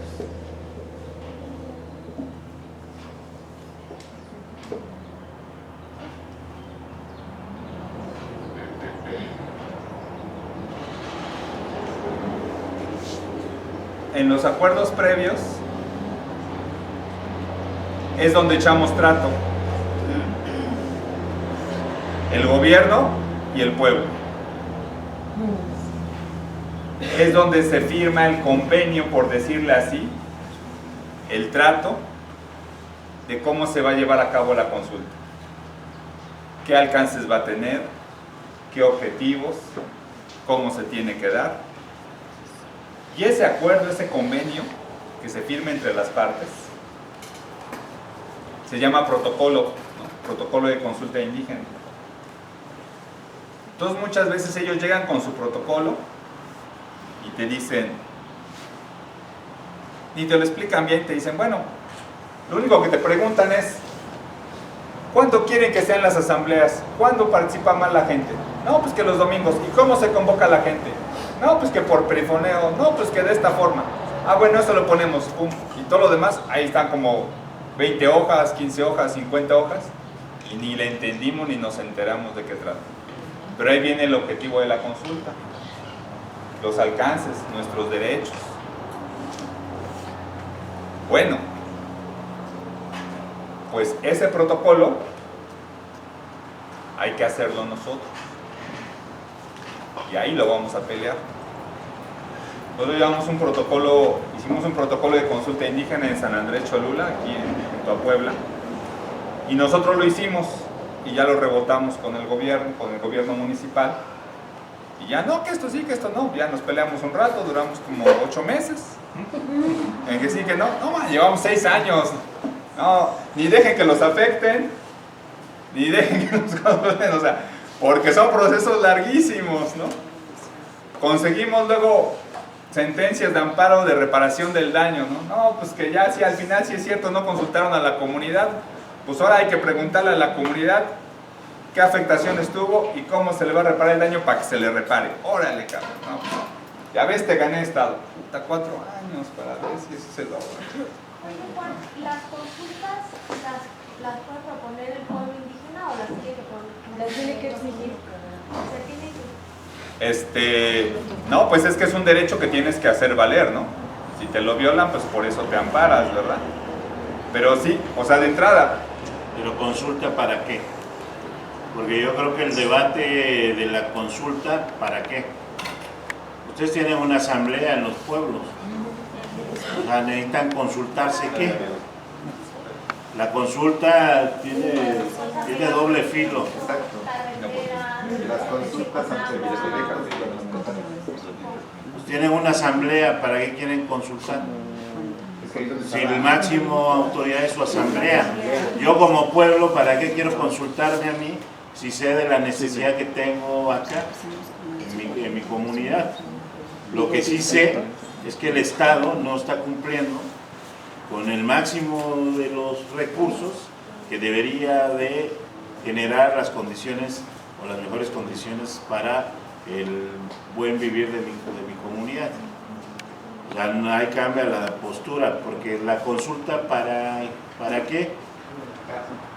En los acuerdos previos es donde echamos trato, el gobierno y el pueblo. Es donde se firma el convenio, por decirle así, el trato de cómo se va a llevar a cabo la consulta, qué alcances va a tener, qué objetivos, cómo se tiene que dar. Y ese acuerdo, ese convenio que se firma entre las partes, se llama protocolo, ¿no? Protocolo de consulta indígena. Entonces muchas veces ellos llegan con su protocolo y te dicen, ni te lo explican bien, te dicen, bueno, lo único que te preguntan es, ¿Cuándo quieren que sean las asambleas? ¿Cuándo participa más la gente? No, pues que los domingos. ¿Y cómo se convoca la gente? No, pues que por perifoneo. No, pues que de esta forma. Ah, bueno, eso lo ponemos. Pum. Y todo lo demás, ahí están como 20 hojas, 15 hojas, 50 hojas. Y ni le entendimos ni nos enteramos de qué trata. Pero ahí viene el objetivo de la consulta. Los alcances, nuestros derechos. Bueno, pues ese protocolo hay que hacerlo nosotros. Y ahí lo vamos a pelear. Nosotros llevamos un protocolo, hicimos un protocolo de consulta indígena en San Andrés Cholula, aquí junto a Puebla. Y nosotros lo hicimos y ya lo rebotamos con el gobierno municipal. Y ya no, que esto sí, que esto no. Ya nos peleamos un rato, duramos como 8 meses. En que sí, que no, llevamos 6 años. No, ni dejen que los afecten, ni dejen que nos controlen, o sea, porque son procesos larguísimos, ¿no? Conseguimos luego sentencias de amparo de reparación del daño, ¿no? No, pues que ya si al final sí es cierto, no consultaron a la comunidad, pues ahora hay que preguntarle a la comunidad qué afectaciones tuvo y cómo se le va a reparar el daño para que se le repare. Órale, cabrón, no. Ya ves, te gané estado. Puta, 4 años para ver si eso se logra. Oye, Juan, ¿las consultas las puede proponer el pueblo indígena o las tiene que proponer? Las tiene que exigir. Se tiene que... No, pues es que es un derecho que tienes que hacer valer, ¿no? Si te lo violan, pues por eso te amparas, ¿verdad? Pero sí, o sea, de entrada. ¿Pero consulta para qué? Porque yo creo que el debate de la consulta, ¿para qué? Ustedes tienen una asamblea en los pueblos. O sea, necesitan consultarse ¿qué? La consulta tiene doble filo. Exacto. Las consultas Pues tienen una asamblea, ¿para qué quieren consultar? Si el máximo autoridad es su asamblea. Yo como pueblo, ¿para qué quiero consultarme a mí si sé de la necesidad que tengo acá, en mi comunidad? Lo que sí sé es que el Estado no está cumpliendo con el máximo de los recursos que debería de generar las condiciones o las mejores condiciones para el buen vivir de mi comunidad. O sea, no hay cambio a la postura, porque la consulta ¿para qué?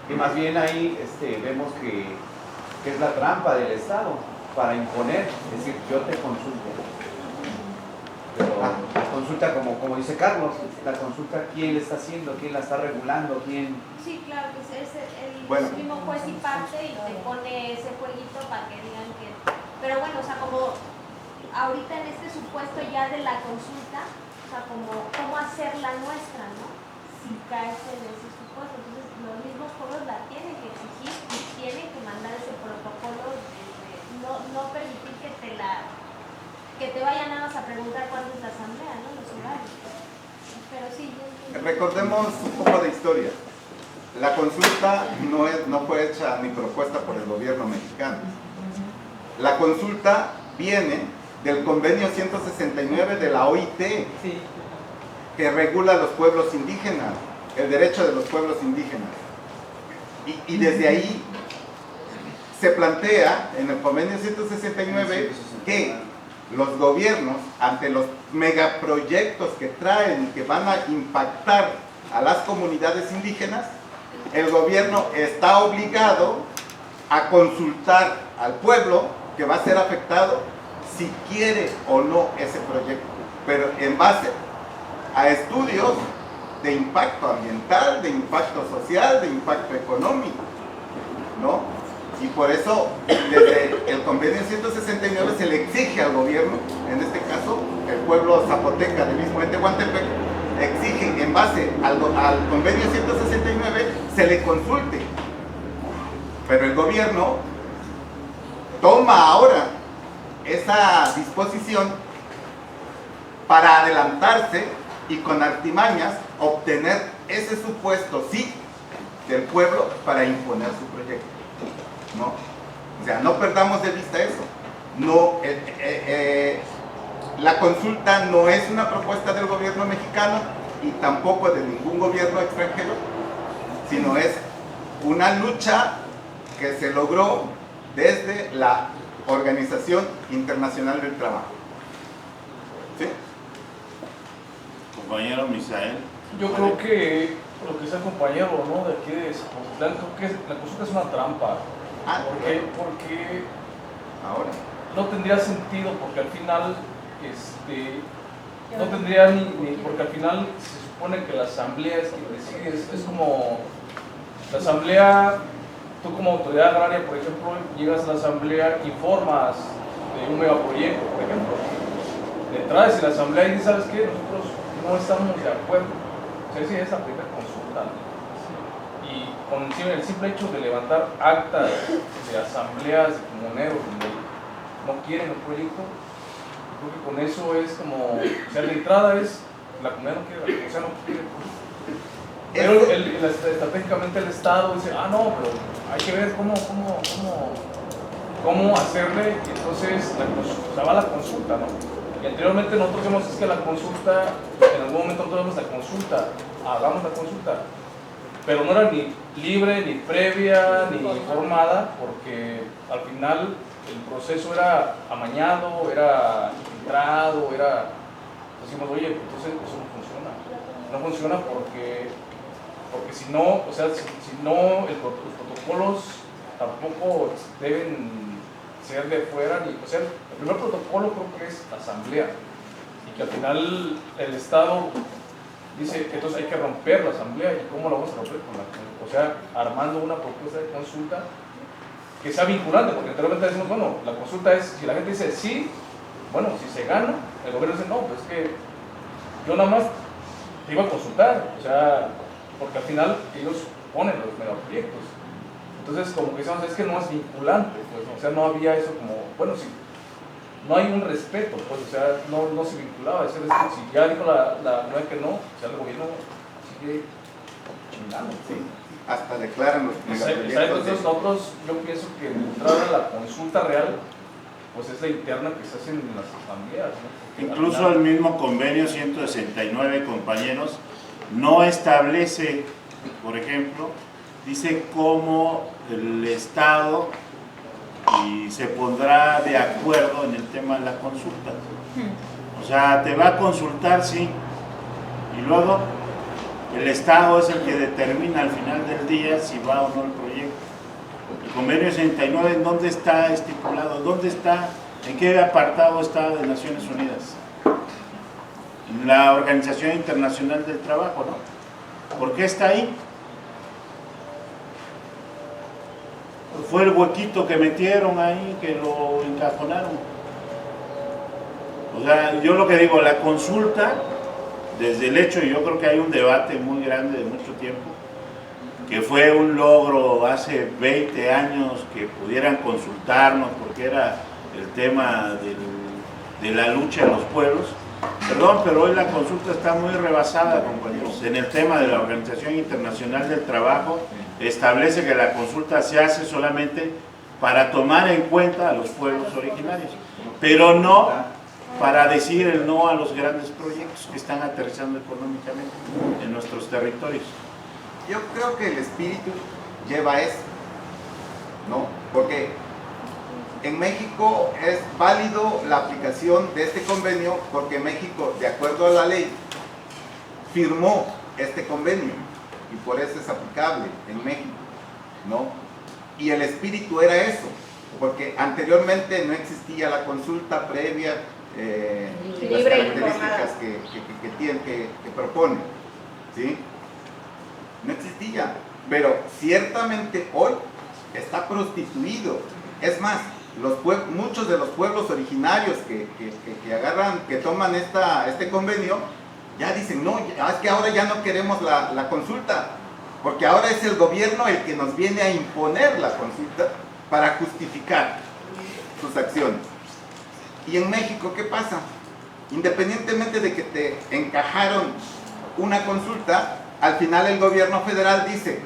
Y más bien ahí vemos que es la trampa del Estado para imponer, es decir, yo te consulto. Pero la consulta, como dice Carlos, la consulta, ¿quién la está haciendo? ¿Quién la está regulando? ¿Quién? Sí, claro, pues es el mismo juez y parte y te pone ese jueguito para que digan que... Pero bueno, o sea, como ahorita en este supuesto ya de la consulta, o sea, como cómo hacerla nuestra, ¿no? Si caes en ese supuesto. Entonces, los mismos pueblos la tienen que exigir y tienen que mandar ese protocolo no permitir que te vayan nada más a preguntar cuándo es la asamblea, ¿no? Los horarios. Pero sí, recordemos un poco de historia. La consulta no fue hecha ni propuesta por el gobierno mexicano. La consulta viene del convenio 169 de la OIT, que regula los pueblos indígenas, el derecho de los pueblos indígenas. Y desde ahí se plantea en el convenio 169 que los gobiernos, ante los megaproyectos que traen y que van a impactar a las comunidades indígenas, el gobierno está obligado a consultar al pueblo que va a ser afectado si quiere o no ese proyecto, pero en base a estudios de impacto ambiental, de impacto social, de impacto económico, ¿no? Y por eso, desde el convenio 169 se le exige al gobierno, en este caso, el pueblo zapoteca del mismo Tehuantepec, exige, en base al convenio 169, se le consulte. Pero el gobierno toma ahora esa disposición para adelantarse y con artimañas obtener ese supuesto sí del pueblo para imponer su proyecto, ¿no? O sea, no perdamos de vista eso. No, la consulta no es una propuesta del gobierno mexicano y tampoco de ningún gobierno extranjero, sino es una lucha que se logró desde la Organización Internacional del Trabajo. ¿Sí? Compañero Misael. Yo creo que lo que dice el compañero, ¿no? De aquí de Zapotlán, creo que la consulta es una trampa. Porque ahora no tendría sentido, porque al final no tendría ni porque al final se supone que la asamblea es quien decide, es como la asamblea, tú como autoridad agraria, por ejemplo, llegas a la asamblea, informas de un megaproyecto, por ejemplo, de entrada si la asamblea dice, ¿sabes qué? Nosotros no estamos de acuerdo, o sea, esa es la primera consulta, y con el simple hecho de levantar actas de asambleas de comuneros donde no quieren el proyecto, creo que con eso es como, o sea, la entrada es, la comunidad no quiere, o sea, no quiere. Pero estratégicamente el Estado dice, no, pero hay que ver cómo hacerle, y entonces va la consulta, ¿no? Y anteriormente nosotros vemos es que la consulta, en algún momento nosotros vemos la consulta, hagamos la consulta, pero no era ni libre, ni previa, ni informada, porque al final el proceso era amañado, era filtrado, decimos, oye, entonces eso no funciona. No funciona porque si no, o sea, si no, los protocolos tampoco deben ser de fuera, o sea, el primer protocolo creo que es la asamblea, y que al final el Estado dice que entonces hay que romper la asamblea. ¿Y cómo la vamos a romper? O sea, armando una propuesta de consulta que sea vinculante, porque anteriormente decimos, bueno, la consulta es, si la gente dice sí, bueno, si se gana, el gobierno dice, no, pues es que yo nada más te iba a consultar, o sea, porque al final ellos ponen los megaproyectos. Entonces, como que decíamos, es que no es vinculante, pues, o sea, no había eso como, bueno, si no hay un respeto, pues, o sea, no se vinculaba, es decir, si ya dijo la nueva que no, o sea, el gobierno sigue chingando. Sí. Hasta declaran los megaproyectos. Entonces nosotros, yo pienso que entrar a la consulta real, pues es la interna que se hace en las asambleas, ¿no? Incluso el mismo convenio 169, compañeros, no establece, por ejemplo, dice cómo el Estado y se pondrá de acuerdo en el tema de la consulta. O sea, te va a consultar, sí, y luego el Estado es el que determina al final del día si va o no el proyecto. El convenio 69, ¿en dónde está estipulado? ¿Dónde está? ¿En qué apartado está de Naciones Unidas? En la Organización Internacional del Trabajo, ¿no? ¿Por qué está ahí? Fue el huequito que metieron ahí, que lo encajonaron. O sea, yo lo que digo, la consulta, desde el hecho, y yo creo que hay un debate muy grande de mucho tiempo, que fue un logro hace 20 años que pudieran consultarnos, porque era el tema de la lucha de los pueblos. Perdón, pero hoy la consulta está muy rebasada, compañeros. En el tema de la Organización Internacional del Trabajo, establece que la consulta se hace solamente para tomar en cuenta a los pueblos originarios, pero no para decir el no a los grandes proyectos que están aterrizando económicamente en nuestros territorios. Yo creo que el espíritu lleva eso, ¿no? Porque en México es válido la aplicación de este convenio porque México, de acuerdo a la ley, firmó este convenio y por eso es aplicable en México, ¿no? Y el espíritu era eso, porque anteriormente no existía la consulta previa, las características que propone, ¿sí? No existía, pero ciertamente hoy está prostituido. Es más, muchos de los pueblos originarios que toman este convenio, ya dicen, no, es que ahora ya no queremos la consulta, porque ahora es el gobierno el que nos viene a imponer la consulta para justificar sus acciones. Y en México, ¿qué pasa? Independientemente de que te encajaron una consulta, al final el gobierno federal dice,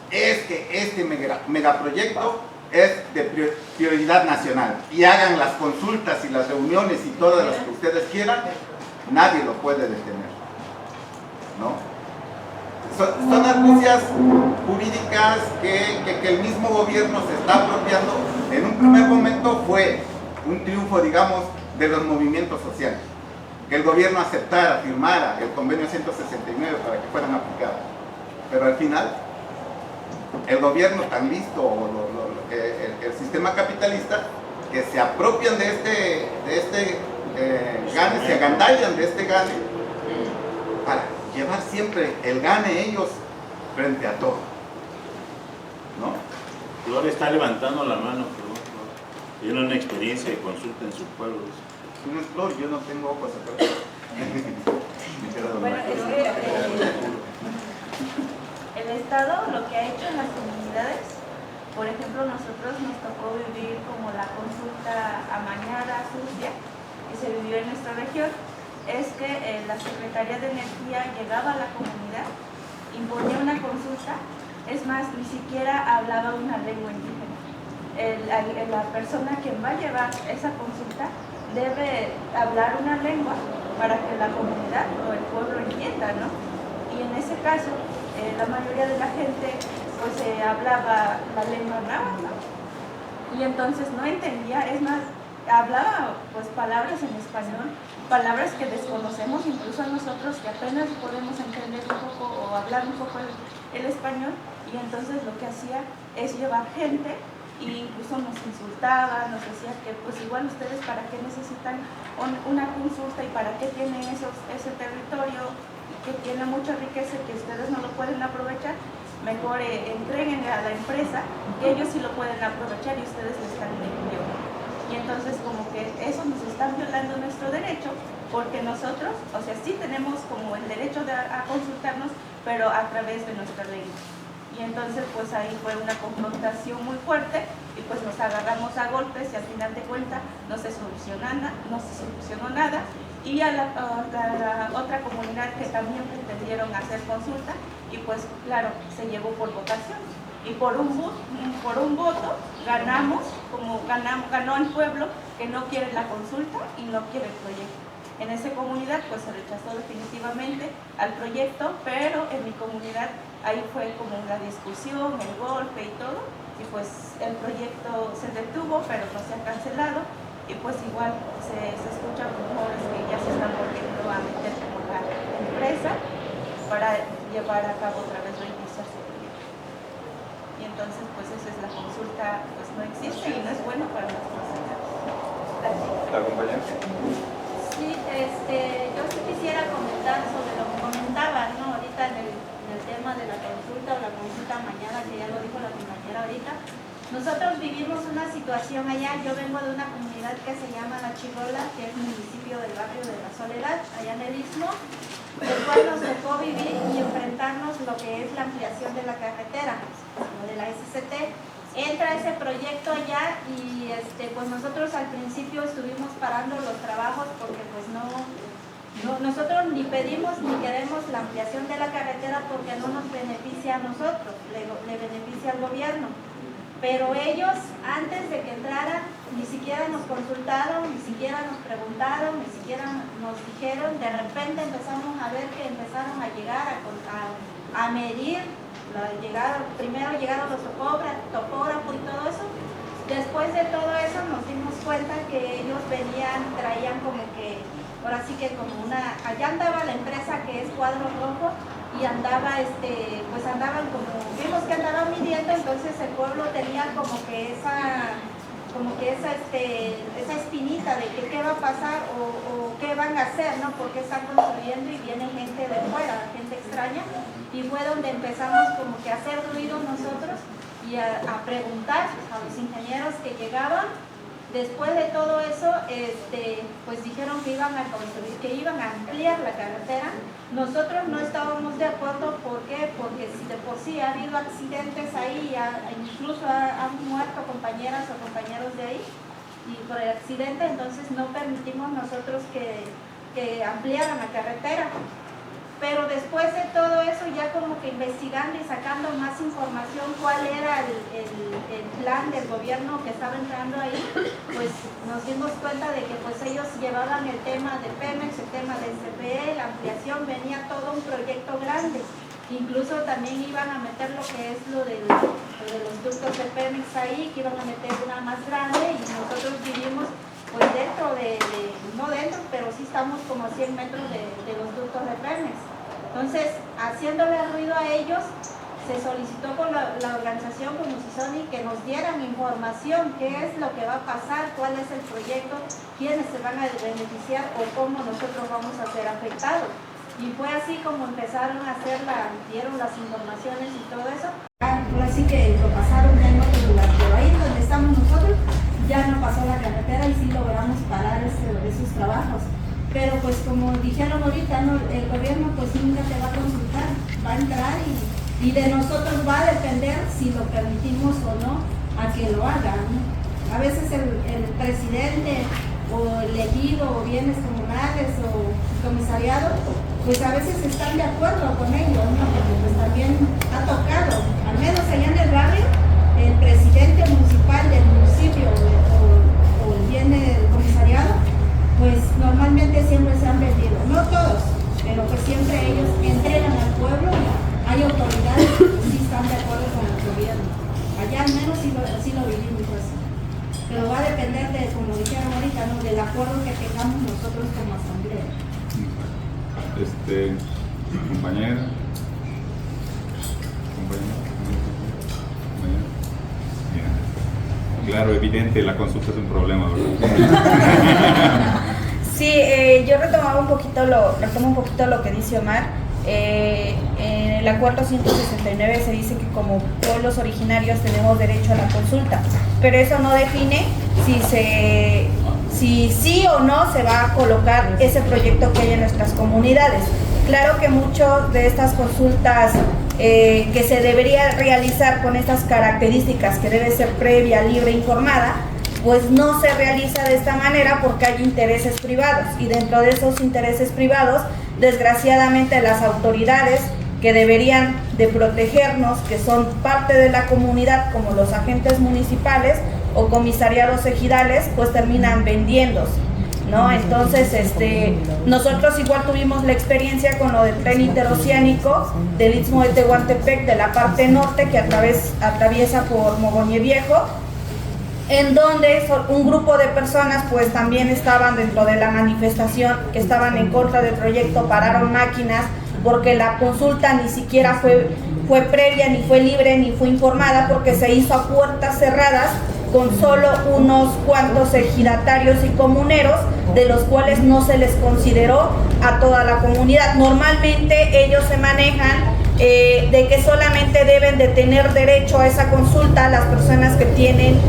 es que este megaproyecto es de prioridad nacional y hagan las consultas y las reuniones y todas las que ustedes quieran, nadie lo puede detener, ¿no? son argucias jurídicas que el mismo gobierno se está apropiando. En un primer momento fue un triunfo, digamos, de los movimientos sociales, que el gobierno aceptara, firmara el convenio 169 para que fueran aplicados. Pero al final, el gobierno tan listo, el sistema capitalista, que se apropian de este gane, se agandallan de este gane, para llevar siempre el gane ellos frente a todo, ¿no? Flor está levantando la mano, Flor. Tiene una experiencia de consulta en su pueblo. No es Flor, yo no tengo ojos acá. Bueno, es que el Estado lo que ha hecho en las comunidades, por ejemplo, nosotros nos tocó vivir como la consulta amañada, sucia, que se vivió en nuestra región, es que la Secretaría de Energía llegaba a la comunidad, imponía una consulta, es más, ni siquiera hablaba una lengua indígena. La persona que va a llevar esa consulta debe hablar una lengua para que la comunidad o el pueblo entienda, ¿no? Y en ese caso, la mayoría de la gente pues hablaba la lengua náhuatl, ¿no? Y entonces no entendía, es más, hablaba pues palabras en español, palabras que desconocemos incluso a nosotros, que apenas podemos entender un poco o hablar un poco el español, y entonces lo que hacía es llevar gente e incluso nos insultaba, nos decía que pues igual ustedes para qué necesitan una consulta y para qué tienen ese territorio que tiene mucha riqueza que ustedes no lo pueden aprovechar, mejor entreguen a la empresa que ellos sí lo pueden aprovechar y ustedes le están violando. Y entonces como que eso nos está violando nuestro derecho, porque nosotros, o sea, sí tenemos como el derecho a consultarnos, pero a través de nuestra ley. Y entonces pues ahí fue una confrontación muy fuerte y pues nos agarramos a golpes y al final de cuentas no se solucionó nada. Y a la otra comunidad que también pretendieron hacer consulta y pues claro, se llevó por votación. Y por un voto ganamos, ganó el pueblo que no quiere la consulta y no quiere el proyecto. En esa comunidad pues se rechazó definitivamente al proyecto, pero en mi comunidad ahí fue como una discusión, el golpe y todo, y pues el proyecto se detuvo, pero no se ha cancelado, y pues igual se escuchan rumores que ya se están volviendo a meter como la empresa para llevar a cabo otra vez la iniciación. Y entonces pues esa es la consulta, pues no existe y no es bueno para las sociedades. ¿La compañera? Sí, yo sí quisiera comentar sobre lo que comentaban, ¿no? Ahorita en el tema de la consulta o la consulta mañana, que ya lo dijo la compañera ahorita. Nosotros vivimos una situación allá, yo vengo de una comunidad que se llama La Chirola, que es municipio del barrio de La Soledad, allá en el Istmo, del cual nos tocó vivir y enfrentarnos lo que es la ampliación de la carretera, de la SCT. Entra ese proyecto allá y pues nosotros al principio estuvimos parando los trabajos porque pues nosotros ni pedimos ni queremos la ampliación de la carretera porque no nos beneficia a nosotros, le beneficia al gobierno. Pero ellos, antes de que entraran, ni siquiera nos consultaron, ni siquiera nos preguntaron, ni siquiera nos dijeron. De repente empezamos a ver que empezaron a llegar a medir. Primero llegaron los topógrafos y todo eso. Después de todo eso nos dimos cuenta que ellos traían como que, ahora sí que como allá andaba la empresa que es Cuadro Rojo, y pues andaban vimos que andaban midiendo, entonces el pueblo tenía como que esa espinita de que qué va a pasar o qué van a hacer, ¿no? Porque están construyendo y viene gente de fuera, gente extraña, y fue donde empezamos como que a hacer ruido nosotros y a preguntar a los ingenieros que llegaban. Después de todo eso, pues dijeron que iban a construir, que iban a ampliar la carretera. Nosotros no estábamos de acuerdo, ¿por qué? Porque si de por sí ha habido accidentes ahí, incluso han muerto compañeras o compañeros de ahí, y por el accidente, entonces no permitimos nosotros que ampliaran la carretera. Pero después de todo eso, ya como que investigando y sacando más información cuál era el plan del gobierno que estaba entrando ahí, pues nos dimos cuenta de que pues ellos llevaban el tema de Pemex, el tema del CPE, la ampliación, venía todo un proyecto grande. Incluso también iban a meter lo que es lo de los ductos de Pemex ahí, que iban a meter una más grande, y nosotros vivimos pues dentro no dentro, pero sí estamos como a 100 metros de los ductos de Pemex. Entonces, haciéndole ruido a ellos, se solicitó con la organización como Sisoni que nos dieran información, qué es lo que va a pasar, cuál es el proyecto, quiénes se van a beneficiar o cómo nosotros vamos a ser afectados. Y fue así como empezaron a dieron las informaciones y todo eso. Así que lo pasaron ya en otro lugar, pero ahí donde estamos nosotros ya no pasó la carretera y sí logramos parar esos trabajos. Pero pues como dijeron ahorita, ¿no? El gobierno pues nunca te va a consultar, va a entrar y de nosotros va a depender si lo permitimos o no a que lo hagan, ¿no? A veces el presidente o el ejido o bienes comunales o comisariado, pues a veces están de acuerdo con ellos, ¿no? Porque pues también ha tocado, al menos allá en el barrio, el presidente municipal del municipio o el bien del comisariado, pues normalmente siempre se han vendido, no todos, pero pues siempre ellos entregan al pueblo y hay autoridades que sí están de acuerdo con el gobierno. Allá al menos sí lo vivimos así. Pero va a depender de, como dijeron ahorita, ¿no? Del acuerdo que tengamos nosotros como asamblea. Compañera. Claro, evidente, la consulta es un problema, ¿verdad? Sí, yo retomo un poquito lo que dice Omar. En el acuerdo 169 se dice que como pueblos originarios tenemos derecho a la consulta, pero eso no define si sí o no se va a colocar ese proyecto que hay en nuestras comunidades. Claro que muchas de estas consultas que se debería realizar con estas características, que debe ser previa, libre, informada, pues no se realiza de esta manera porque hay intereses privados, y dentro de esos intereses privados, desgraciadamente las autoridades que deberían de protegernos, que son parte de la comunidad, como los agentes municipales o comisariados ejidales, pues terminan vendiéndose, ¿no? Entonces, nosotros igual tuvimos la experiencia con lo del tren interoceánico del Istmo de Tehuantepec, de la parte norte, que atraviesa por Mogoñe Viejo, en donde un grupo de personas pues también estaban dentro de la manifestación, que estaban en contra del proyecto, pararon máquinas, porque la consulta ni siquiera fue previa, ni fue libre, ni fue informada, porque se hizo a puertas cerradas con solo unos cuantos ejidatarios y comuneros, de los cuales no se les consideró a toda la comunidad. Normalmente ellos se manejan de que solamente deben de tener derecho a esa consulta las personas que tienen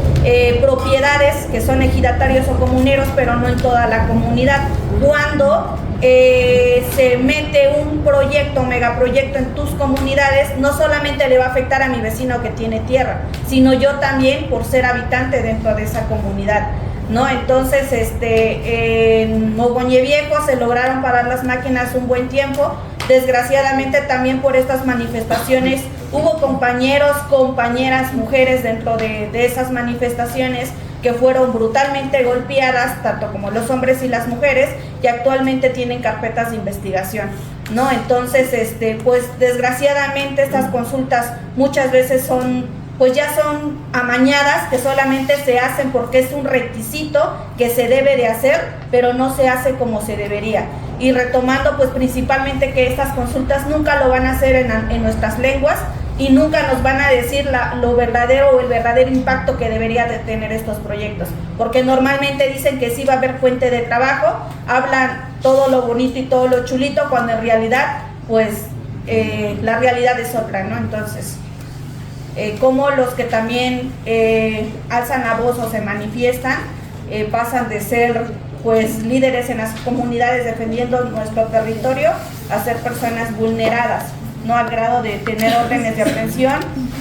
propiedades, que son ejidatarios o comuneros, pero no en toda la comunidad. Cuando se mete un proyecto, megaproyecto en tus comunidades, no solamente le va a afectar a mi vecino que tiene tierra, sino yo también por ser habitante dentro de esa comunidad, ¿no? Entonces, en Mogoñe Viejo se lograron parar las máquinas un buen tiempo. Desgraciadamente también por estas manifestaciones hubo compañeros, compañeras, mujeres dentro de esas manifestaciones que fueron brutalmente golpeadas, tanto como los hombres y las mujeres, y actualmente tienen carpetas de investigación, ¿no? Entonces, pues desgraciadamente estas consultas muchas veces pues ya son amañadas, que solamente se hacen porque es un requisito que se debe de hacer, pero no se hace como se debería. Y retomando, pues principalmente que estas consultas nunca lo van a hacer en nuestras lenguas, y nunca nos van a decir lo verdadero o el verdadero impacto que debería de tener estos proyectos, porque normalmente dicen que sí va a haber fuente de trabajo, hablan todo lo bonito y todo lo chulito, cuando en realidad pues la realidad es otra, ¿no? Entonces, como los que también alzan la voz o se manifiestan, pasan de ser pues líderes en las comunidades defendiendo nuestro territorio a ser personas vulneradas, no al grado de tener órdenes de aprehensión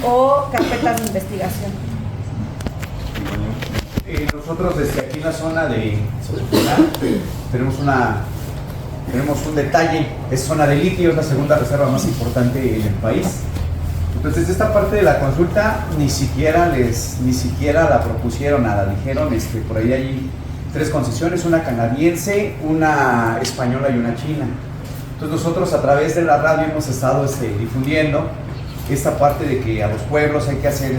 o carpetas de investigación. Nosotros desde aquí en la zona de Xochipilá tenemos un detalle, es zona de litio, es la segunda reserva más importante en el país. Entonces esta parte de la consulta ni siquiera la propusieron nada, dijeron por ahí hay 3 concesiones, una canadiense, una española y una china. Entonces nosotros a través de la radio hemos estado difundiendo esta parte de que a los pueblos hay que hacer,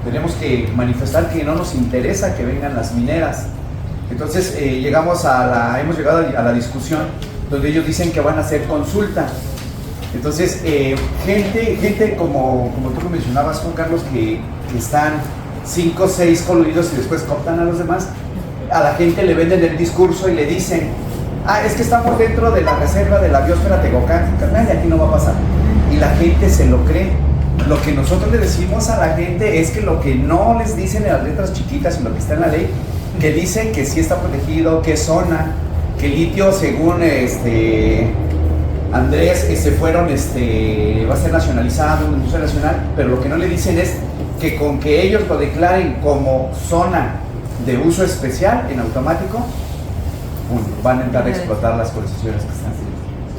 tenemos que manifestar que no nos interesa que vengan las mineras. Entonces hemos llegado a la discusión donde ellos dicen que van a hacer consulta. Entonces gente como tú lo mencionabas, Juan Carlos, que están 5 o 6 coludidos y después cooptan a los demás, a la gente le venden el discurso y le dicen, es que estamos dentro de la reserva de la biosfera Tehuacán, carnal, y aquí no va a pasar. Y la gente se lo cree. Lo que nosotros le decimos a la gente es que lo que no les dicen en las letras chiquitas y lo que está en la ley, que dice que sí está protegido, que es zona, que el litio, según Andrés, va a ser nacionalizado, una industria nacional, pero lo que no le dicen es que con que ellos lo declaren como zona de uso especial en automático, van a entrar a explotar las concesiones que están.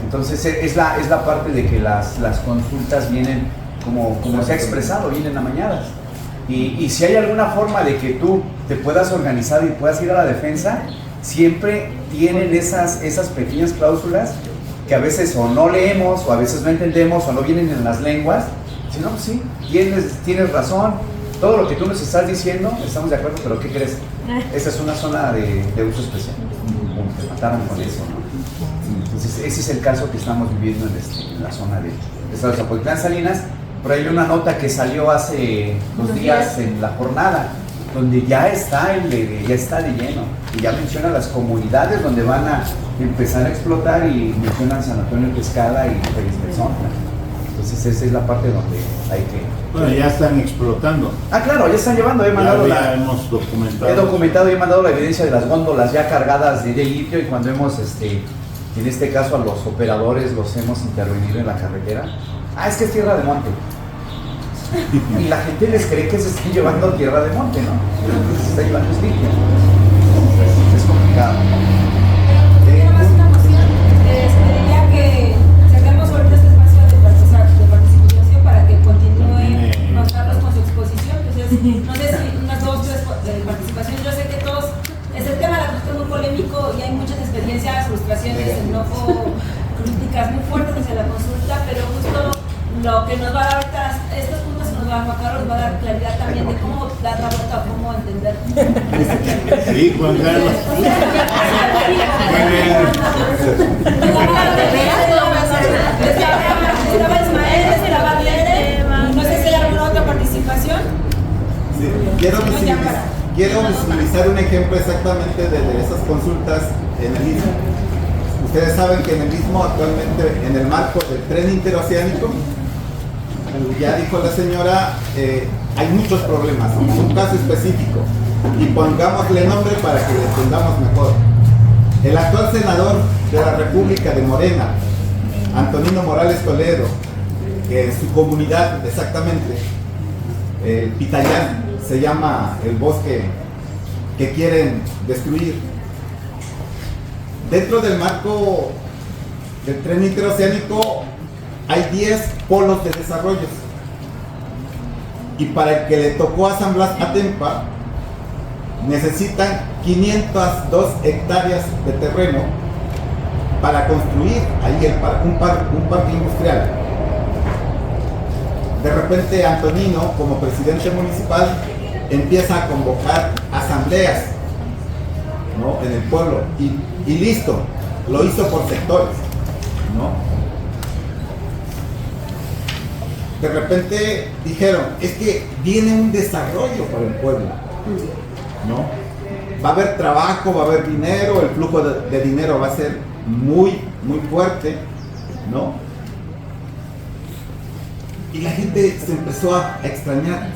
Entonces es la parte de que las consultas vienen, como se ha expresado, vienen amañadas. Y si hay alguna forma de que tú te puedas organizar y puedas ir a la defensa, siempre tienen esas pequeñas cláusulas que a veces o no leemos, o a veces no entendemos, o no vienen en las lenguas. Si no, pues sí, tienes razón, todo lo que tú nos estás diciendo, estamos de acuerdo, pero ¿qué crees? Esta es una zona de uso especial. Te mataron con eso, ¿no? Entonces ese es el caso que estamos viviendo en la zona de Estado de Zapotitlán, Salinas. Por ahí hay una nota que salió hace 2 días en La Jornada, donde ya está de lleno, y ya menciona las comunidades donde van a empezar a explotar, y mencionan San Antonio Pescada y Félix Belzonta. Entonces esa es la parte donde hay que... Bueno, ya están explotando. Claro, ya están llevando, hemos documentado. He documentado y he mandado la evidencia de las góndolas ya cargadas de litio, y cuando hemos, en este caso a los operadores los hemos intervenido en la carretera. Es que es tierra de monte. Y la gente les cree que se está llevando tierra de monte, ¿no? Lo que se está llevando es litio. Es complicado. Pediría que saquemos ahorita este espacio de participación para que continúe Juan Carlos con su exposición. Entonces, no sé si unas 2 o 3 de participación. Yo sé que todos, el tema de la consulta es muy polémico y hay muchas experiencias, frustraciones, enojo, críticas muy fuertes hacia la consulta, pero justo lo que nos va a dar ahorita, estos puntos que nos va a dar Juan Carlos, va a dar claridad también de cómo dar la vuelta o cómo entender. Sí, Juan Carlos. Estaba Ismael, estaba Viene, no sé si hay alguna otra participación. Sí, quiero visualizar un ejemplo exactamente de esas consultas en el Istmo. Ustedes saben que en el Istmo actualmente, en el marco del tren interoceánico, ya dijo la señora, hay muchos problemas, es un caso específico, y pongámosle nombre para que le entendamos mejor. El actual senador de la República de Morena, Antonino Morales Toledo, que su comunidad exactamente, el Pitayán, se llama el bosque que quieren destruir. Dentro del marco del tren interoceánico hay 10 polos de desarrollo, y para el que le tocó a San Blas Atempa necesitan 502 hectáreas de terreno para construir ahí un parque industrial. De repente Antonino, como presidente municipal, empieza a convocar asambleas, ¿no?, en el pueblo, y listo, lo hizo por sectores, ¿no? De repente dijeron, es que viene un desarrollo para el pueblo, ¿no? Va a haber trabajo, va a haber dinero, el flujo de dinero va a ser muy, muy fuerte, ¿no? Y la gente se empezó a extrañar.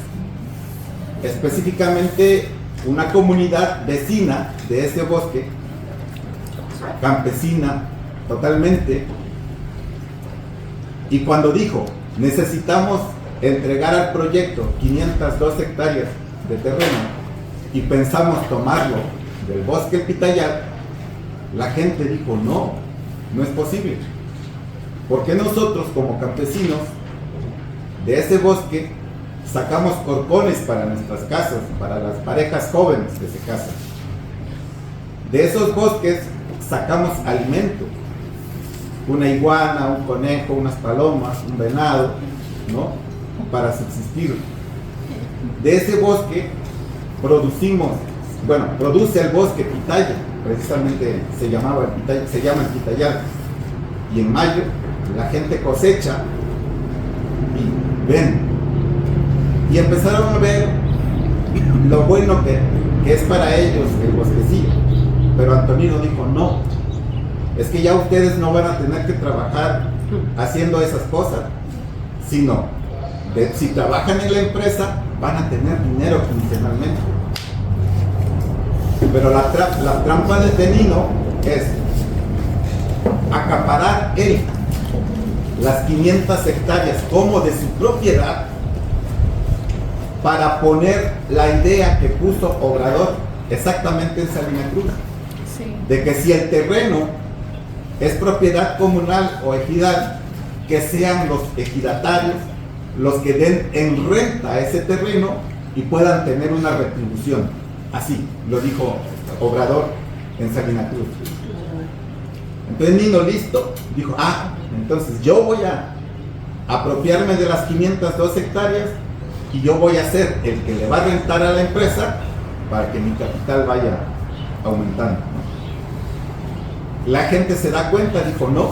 Específicamente una comunidad vecina de ese bosque, campesina totalmente, y cuando dijo, necesitamos entregar al proyecto 502 hectáreas de terreno y pensamos tomarlo del bosque El Pitayat, la gente dijo, no es posible, porque nosotros como campesinos de ese bosque sacamos corcones para nuestras casas, para las parejas jóvenes que se casan. De esos bosques sacamos alimento. una iguana, un conejo, unas palomas, un venado, ¿no? Para subsistir. De ese bosque produce el bosque pitaya, precisamente se llama el pitayal, y en mayo la gente cosecha y ven, y empezaron a ver lo bueno que es para ellos el bosquecillo, pero Antonino dijo: no, es que ya ustedes no van a tener que trabajar haciendo esas cosas, sino si trabajan en la empresa van a tener dinero quincenalmente. Pero la trampa de Nino es acaparar él las 500 hectáreas como de su propiedad para poner la idea que puso Obrador exactamente en Salina Cruz, de que si el terreno es propiedad comunal o ejidal, que sean los ejidatarios los que den en renta ese terreno y puedan tener una retribución. Así lo dijo Obrador en Salina Cruz. Entonces Nino, listo, dijo: entonces yo voy a apropiarme de las 502 hectáreas y yo voy a ser el que le va a rentar a la empresa para que mi capital vaya aumentando. La gente se da cuenta, dijo no,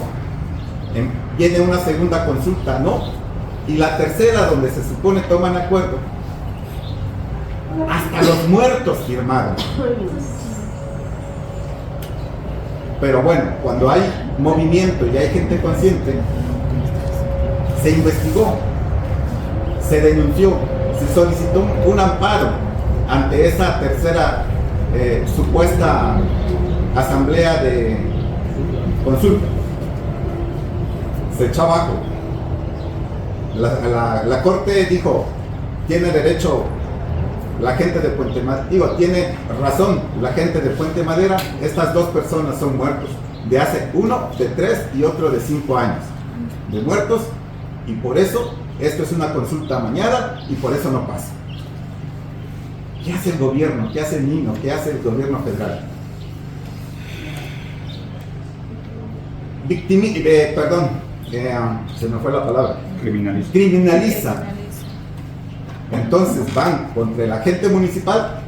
viene una segunda consulta, no, y la tercera, donde se supone toman acuerdo, hasta los muertos firmaron. Pero bueno, cuando hay movimiento y hay gente consciente, se investigó, se denunció, se solicitó un amparo ante esa tercera supuesta asamblea de consulta. Se echó abajo. La corte dijo: tiene derecho la gente de Puente Madera, tiene razón la gente de Puente Madera, estas dos personas son muertos, de hace uno de 3 y otro de 5 años, de muertos, y por eso esto es una consulta amañada y por eso no pasa. ¿Qué hace el gobierno? ¿Qué hace el Nino? ¿Qué hace el gobierno federal? Se me fue la palabra. Criminaliza. Entonces van contra el agente municipal,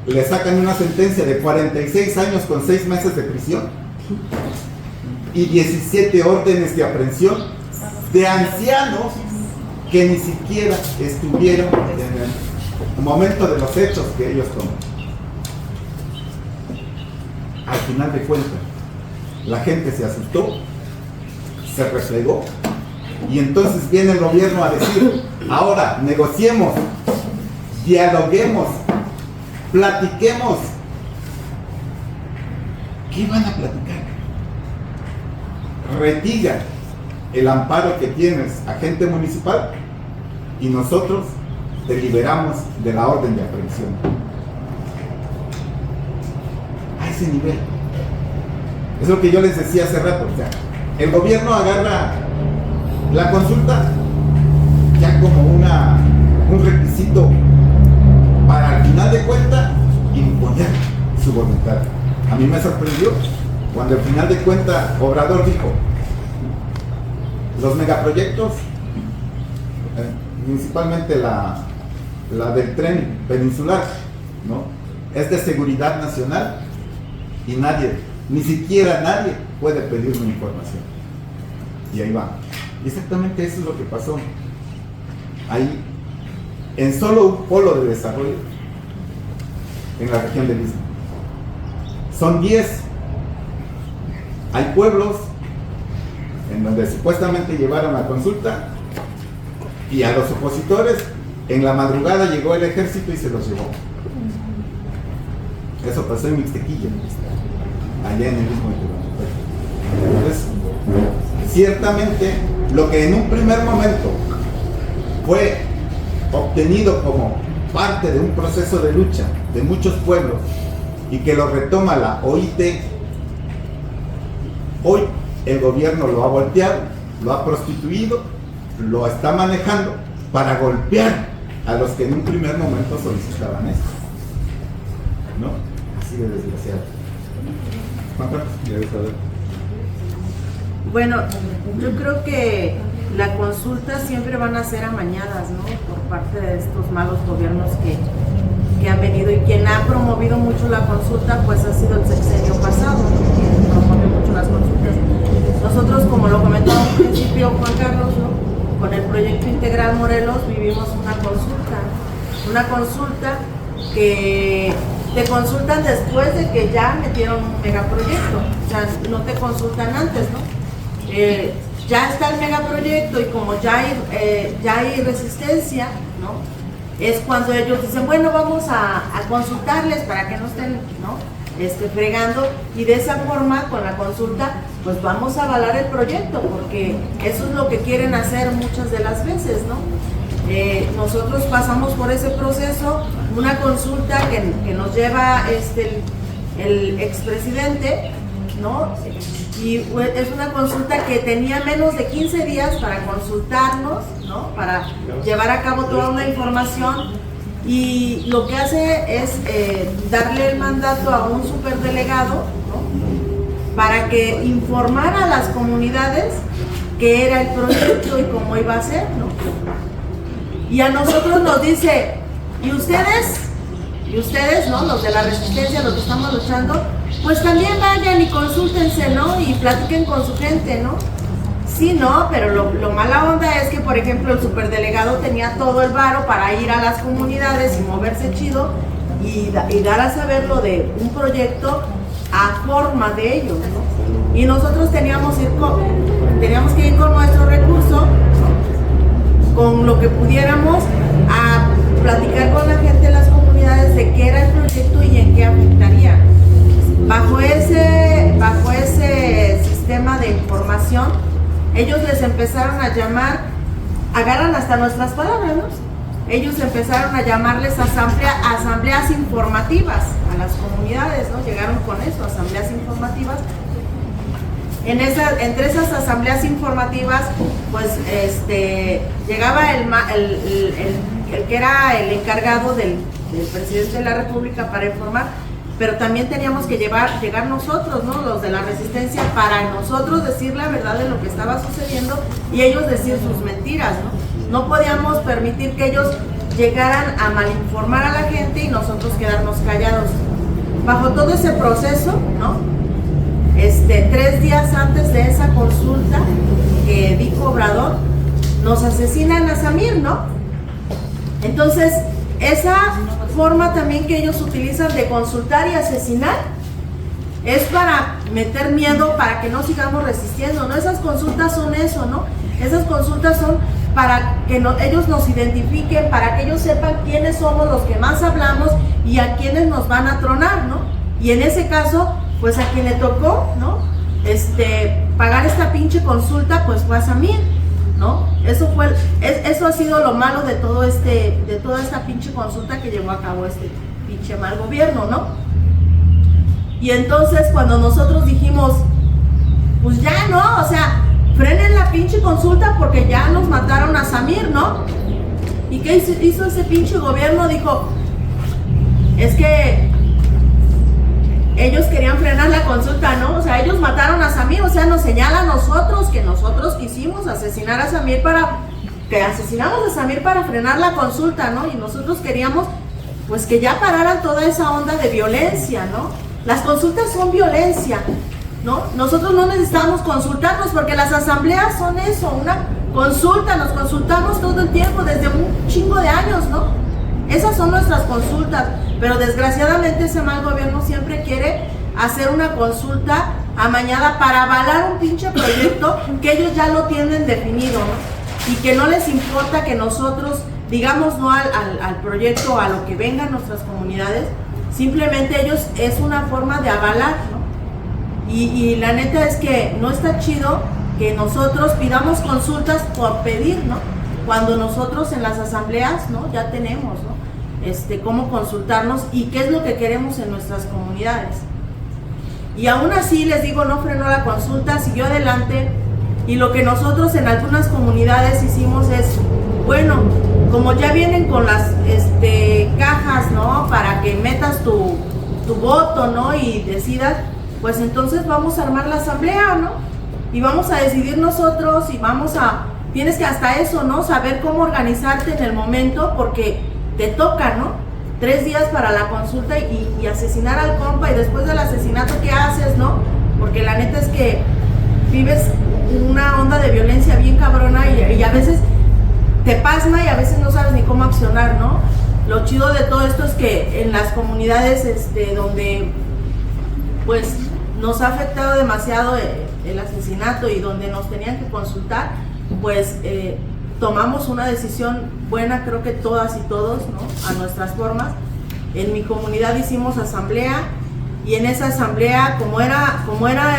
le sacan una sentencia de 46 años con 6 meses de prisión y 17 órdenes de aprehensión de ancianos que ni siquiera estuvieron en el momento de los hechos que ellos toman. Al final de cuentas, la gente se asustó, se replegó, y entonces viene el gobierno a decir: ahora negociemos, dialoguemos, platiquemos. ¿Qué van a platicar? Retira el amparo que tienes, agente municipal, y nosotros te liberamos de la orden de aprehensión. A ese nivel. Es lo que yo les decía hace rato. O sea, el gobierno agarra la consulta ya como un requisito para, al final de cuentas, imponer su voluntad. A mí me sorprendió cuando al final de cuentas Obrador dijo: los megaproyectos, principalmente la del tren peninsular, ¿no?, es de seguridad nacional y nadie, ni siquiera nadie, puede pedirme información. Y ahí va. Y exactamente eso es lo que pasó. Ahí, en solo un polo de desarrollo, en la región del Istmo. Son 10. Hay pueblos en donde supuestamente llevaron la consulta y a los opositores en la madrugada llegó el ejército y se los llevó. Eso pasó en Mixtequilla, allá en el mismo Tehuantepec. Entonces, ciertamente, lo que en un primer momento fue obtenido como parte de un proceso de lucha de muchos pueblos y que lo retoma la OIT, hoy el gobierno lo ha volteado, lo ha prostituido, lo está manejando para golpear a los que en un primer momento solicitaban esto, ¿no? Así de desgraciado. Juan Carlos. Bueno, yo creo que la consulta siempre van a ser amañadas, ¿no? Por parte de estos malos gobiernos que han venido, y quien ha promovido mucho la consulta pues ha sido el sexenio pasado, ¿no? Quien promueve mucho las consultas. Nosotros, como lo comentaba al principio Juan Carlos, ¿no? Con el proyecto Integral Morelos vivimos una consulta que te consultan después de que ya metieron un megaproyecto, o sea, no te consultan antes, ¿no? Ya está el megaproyecto y como ya hay resistencia, ¿no? Es cuando ellos dicen, bueno, vamos a consultarles para que no estén, ¿no? Fregando, y de esa forma, con la consulta, pues vamos a avalar el proyecto, porque eso es lo que quieren hacer muchas de las veces, ¿no? Nosotros pasamos por ese proceso, una consulta que nos lleva el expresidente, ¿no? Y es una consulta que tenía menos de 15 días para consultarnos, ¿no? Para llevar a cabo toda una información, y lo que hace es darle el mandato a un superdelegado, ¿no? Para que informara a las comunidades qué era el proyecto y cómo iba a ser, ¿no? Y a nosotros nos dice, ¿y ustedes, ¿no? Los de la resistencia, los que estamos luchando, pues también vayan y consúltense, ¿no? Y platiquen con su gente, ¿no? Sí, no, pero lo mala onda es que, por ejemplo, el superdelegado tenía todo el varo para ir a las comunidades y moverse chido y dar a saber lo de un proyecto a forma de ellos, ¿no? Y nosotros teníamos que ir con nuestro recurso, con lo que pudiéramos, a platicar con la gente de las comunidades de qué era el proyecto y en qué afectaría. Bajo ese sistema de información, ellos les empezaron a llamar, agarran hasta nuestras palabras, ¿no? Ellos empezaron a llamarles asambleas informativas a las comunidades, ¿no? Llegaron con eso, asambleas informativas. Entre esas asambleas informativas, pues llegaba el que era el encargado del presidente de la República para informar, pero también teníamos que llegar nosotros, ¿no? Los de la resistencia, para nosotros decir la verdad de lo que estaba sucediendo y ellos decir sus mentiras, ¿no? No podíamos permitir que ellos llegaran a malinformar a la gente y nosotros quedarnos callados. Bajo todo ese proceso, ¿no? 3 días antes de esa consulta que dijo Obrador, nos asesinan a Samir, ¿no? Entonces, esa forma también que ellos utilizan de consultar y asesinar es para meter miedo, para que no sigamos resistiendo, ¿no? Esas consultas son eso, ¿no? Esas consultas son para que ellos nos identifiquen, para que ellos sepan quiénes somos los que más hablamos y a quiénes nos van a tronar, ¿no? Y en ese caso, pues a quien le tocó, ¿no? Pagar esta pinche consulta, pues fue a Samir, ¿no? Eso ha sido lo malo de toda esta pinche consulta que llevó a cabo este pinche mal gobierno, ¿no? Y entonces cuando nosotros dijimos, pues ya no, o sea, frenen la pinche consulta porque ya nos mataron a Samir, ¿no? ¿Y qué hizo ese pinche gobierno? Dijo, es que ellos querían frenar la consulta, ¿no? O sea, ellos mataron a Samir, o sea, nos señala a nosotros que nosotros quisimos asesinar a Samir asesinamos a Samir para frenar la consulta, ¿no? Y nosotros queríamos, pues, que ya pararan toda esa onda de violencia, ¿no? Las consultas son violencia, ¿no? Nosotros no necesitamos consultarnos porque las asambleas son eso, una consulta, nos consultamos todo el tiempo, desde un chingo de años, ¿no? Esas son nuestras consultas, pero desgraciadamente ese mal gobierno siempre quiere hacer una consulta amañada para avalar un pinche proyecto que ellos ya lo tienen definido, ¿no? Y que no les importa que nosotros digamos no al proyecto, a lo que vengan nuestras comunidades, simplemente ellos es una forma de avalar, ¿no? Y la neta es que no está chido que nosotros pidamos consultas por pedir, ¿no? Cuando nosotros en las asambleas, ¿no? Ya tenemos, ¿no? Cómo consultarnos y qué es lo que queremos en nuestras comunidades. Y aún así, les digo, no frenó la consulta, siguió adelante, y lo que nosotros en algunas comunidades hicimos es, bueno, como ya vienen con las cajas, ¿no? Para que metas tu voto, ¿no? Y decidas, pues entonces vamos a armar la asamblea, ¿no? y vamos a decidir nosotros y tienes que hasta eso, ¿no? Saber cómo organizarte en el momento porque te toca, ¿no? 3 días para la consulta y asesinar al compa y después del asesinato, ¿qué haces, no? Porque la neta es que vives una onda de violencia bien cabrona y a veces te pasma y a veces no sabes ni cómo accionar, ¿no? Lo chido de todo esto es que en las comunidades donde pues nos ha afectado demasiado el asesinato y donde nos tenían que consultar, pues tomamos una decisión buena, creo que todas y todos, ¿no? A nuestras formas. En mi comunidad hicimos asamblea y en esa asamblea, como era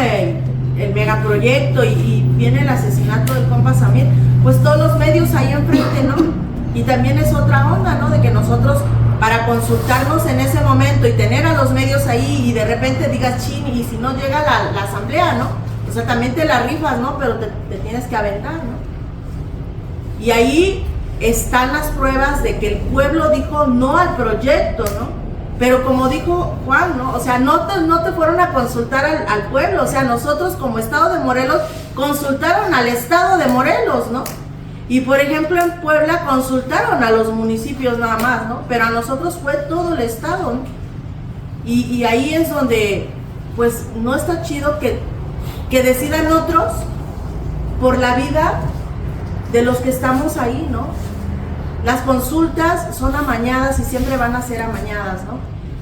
el megaproyecto y viene el asesinato del compa Samir, pues todos los medios ahí enfrente, ¿no? Y también es otra onda, ¿no? De que nosotros, para consultarnos en ese momento y tener a los medios ahí y de repente digas, chin, y si no llega la asamblea, ¿no? O sea, también te la rifas, ¿no? Pero te tienes que aventar, ¿no? Y ahí están las pruebas de que el pueblo dijo no al proyecto, ¿no? Pero como dijo Juan, ¿no? O sea, no te fueron a consultar al pueblo, o sea, nosotros como Estado de Morelos consultaron al Estado de Morelos, ¿no? Y por ejemplo en Puebla consultaron a los municipios nada más, ¿no? Pero a nosotros fue todo el Estado, ¿no? Y ahí es donde, pues, no está chido que decidan otros por la vida de los que estamos ahí, ¿no? Las consultas son amañadas y siempre van a ser amañadas, ¿no?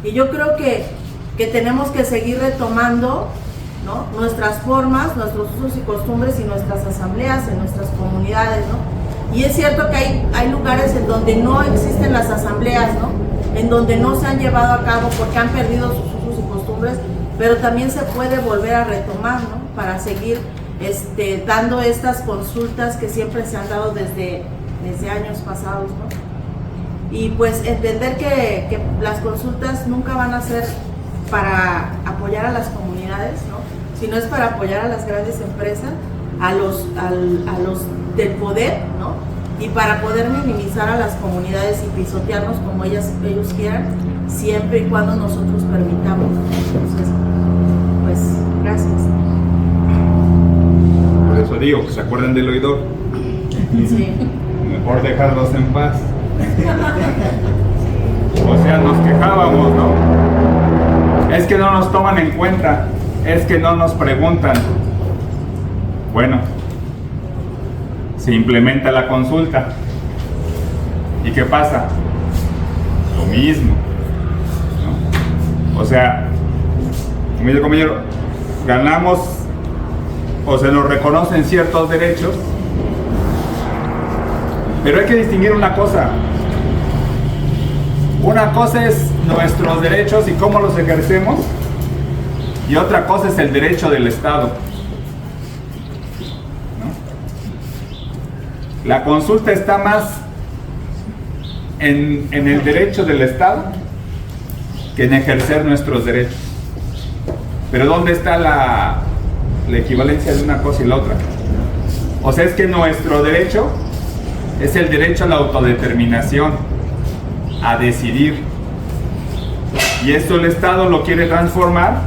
Y yo creo que tenemos que seguir retomando, ¿no? Nuestras formas, nuestros usos y costumbres y nuestras asambleas en nuestras comunidades, ¿no? Y es cierto que hay lugares en donde no existen las asambleas, ¿no? En donde no se han llevado a cabo porque han perdido sus usos y costumbres, pero también se puede volver a retomar, ¿no? Para seguir dando estas consultas que siempre se han dado desde años pasados, ¿no? Y pues entender que las consultas nunca van a ser para apoyar a las comunidades, ¿no? Sino es para apoyar a las grandes empresas, a los del poder, ¿no? Y para poder minimizar a las comunidades y pisotearnos como ellos quieran, siempre y cuando nosotros permitamos. Entonces, pues, gracias. Por eso digo, que se acuerden del oidor. Sí. Mejor dejarlos en paz. O sea, nos quejábamos, ¿no? Es que no nos toman en cuenta, es que no nos preguntan. Bueno, se implementa la consulta. ¿Y qué pasa? Lo mismo, ¿no? O sea, como dice el compañero, ganamos o se nos reconocen ciertos derechos, pero hay que distinguir una cosa. Una cosa es nuestros derechos y cómo los ejercemos, y otra cosa es el derecho del Estado, ¿no? La consulta está más en el derecho del Estado que en ejercer nuestros derechos. Pero ¿dónde está la equivalencia de una cosa y la otra? O sea, es que nuestro derecho es el derecho a la autodeterminación, a decidir. Y esto el Estado lo quiere transformar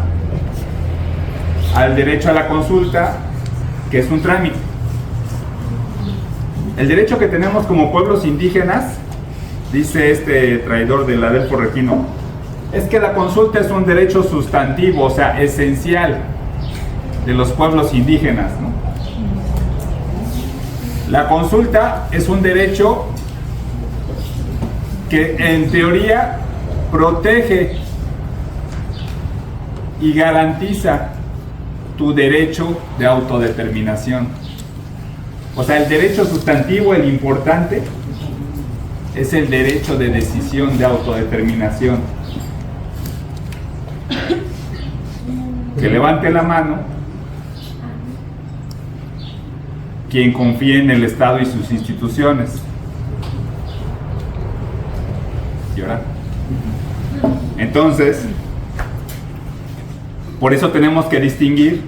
al derecho a la consulta, que es un trámite. El derecho que tenemos como pueblos indígenas, dice este traidor del Adelfo Regino, es que la consulta es un derecho sustantivo, o sea, esencial de los pueblos indígenas, ¿no? La consulta es un derecho que en teoría protege y garantiza tu derecho de autodeterminación. O sea, el derecho sustantivo, el importante, es el derecho de decisión, de autodeterminación. Que levante la mano quien confíe en el Estado y sus instituciones. ¿Y ahora? Entonces, por eso tenemos que distinguir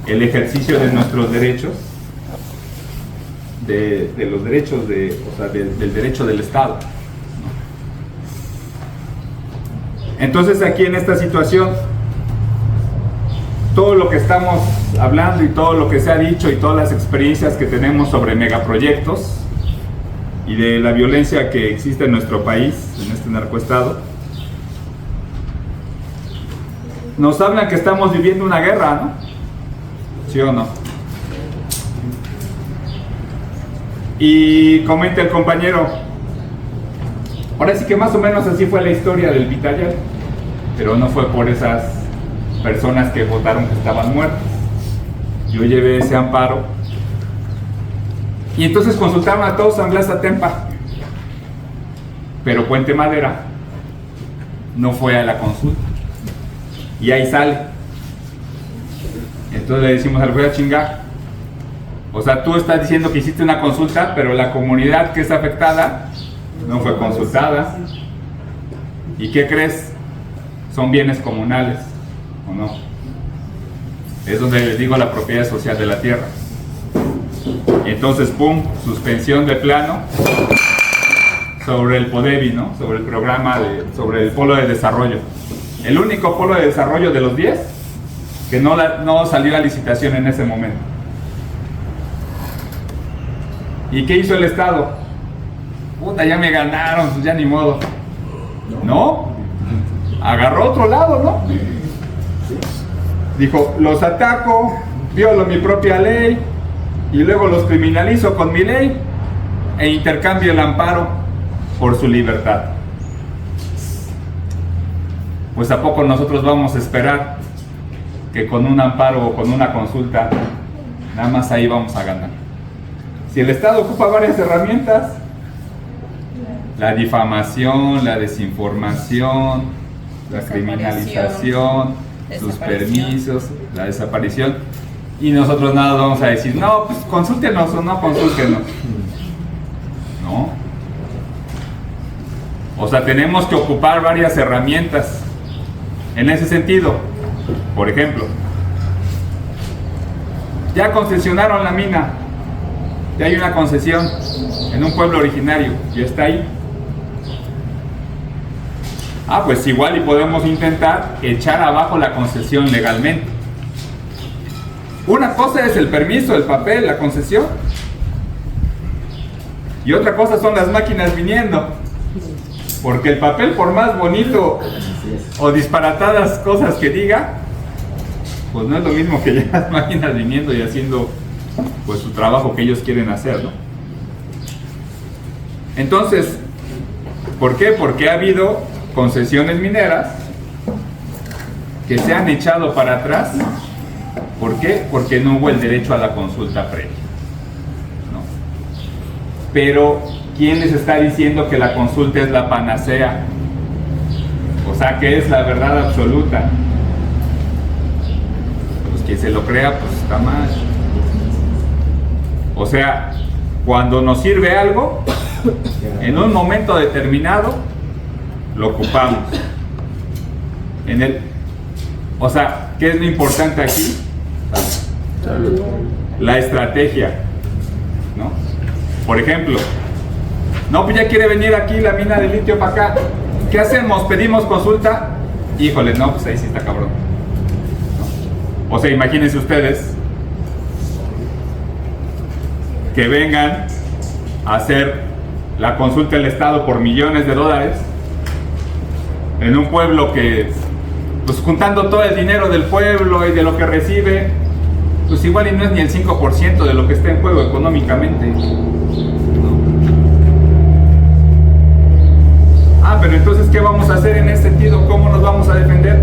el ejercicio de nuestros derechos de los derechos o sea, del derecho del Estado. Entonces, aquí en esta situación todo lo que estamos hablando y todo lo que se ha dicho y todas las experiencias que tenemos sobre megaproyectos y de la violencia que existe en nuestro país, en este narcoestado, nos hablan que estamos viviendo una guerra, ¿no? ¿Sí o no? Y comenta el compañero, ahora sí que más o menos así fue la historia del Vitaliano, pero no fue por esas personas que votaron que estaban muertas. Yo llevé ese amparo y entonces consultaron a todos San Blas Atempa, pero Puente Madera no fue a la consulta y ahí sale. Entonces le decimos al juez a chingar, o sea, tú estás diciendo que hiciste una consulta, pero la comunidad que es afectada no fue consultada. ¿Y qué crees? Son bienes comunales, ¿o no? Es donde les digo la propiedad social de la tierra. Entonces, pum, suspensión de plano sobre el PODEVI, ¿no? Sobre el programa, sobre el polo de desarrollo. El único polo de desarrollo de los 10 que no salió a licitación en ese momento. ¿Y qué hizo el Estado? Puta, ya me ganaron, pues ya ni modo. ¿No? Agarró otro lado, ¿no? Dijo, los ataco, violo mi propia ley y luego los criminalizo con mi ley e intercambio el amparo por su libertad. Pues ¿a poco nosotros vamos a esperar que con un amparo o con una consulta nada más ahí vamos a ganar? Si el Estado ocupa varias herramientas, la difamación, la desinformación, la criminalización, sus permisos, la desaparición, y nosotros nada vamos a decir, no, pues consúltenos o no consúltenos. No. O sea, tenemos que ocupar varias herramientas en ese sentido. Por ejemplo, ya concesionaron la mina, ya hay una concesión en un pueblo originario, ya está ahí. Ah, pues igual y podemos intentar echar abajo la concesión legalmente. Una cosa es el permiso, el papel, la concesión, y otra cosa son las máquinas viniendo, porque el papel, por más bonito o disparatadas cosas que diga, pues no es lo mismo que ya las máquinas viniendo y haciendo pues su trabajo que ellos quieren hacer, ¿no? Entonces, ¿por qué? Porque ha habido concesiones mineras que se han echado para atrás. ¿Por qué? Porque no hubo el derecho a la consulta previa, ¿no? Pero ¿quién les está diciendo que la consulta es la panacea? O sea, que es la verdad absoluta. Pues quien se lo crea, pues está mal. O sea, cuando nos sirve algo, en un momento determinado, lo ocupamos. O sea, ¿qué es lo importante aquí? La estrategia, ¿no? Por ejemplo, no, pues ya quiere venir aquí la mina de litio para acá. ¿Qué hacemos? ¿Pedimos consulta? Híjole, no, pues ahí sí está cabrón, ¿no? O sea, imagínense ustedes que vengan a hacer la consulta del Estado por millones de dólares en un pueblo que, pues juntando todo el dinero del pueblo y de lo que recibe, pues igual y no es ni el 5% de lo que está en juego económicamente, ¿no? Ah, pero entonces, ¿qué vamos a hacer en ese sentido? ¿Cómo nos vamos a defender?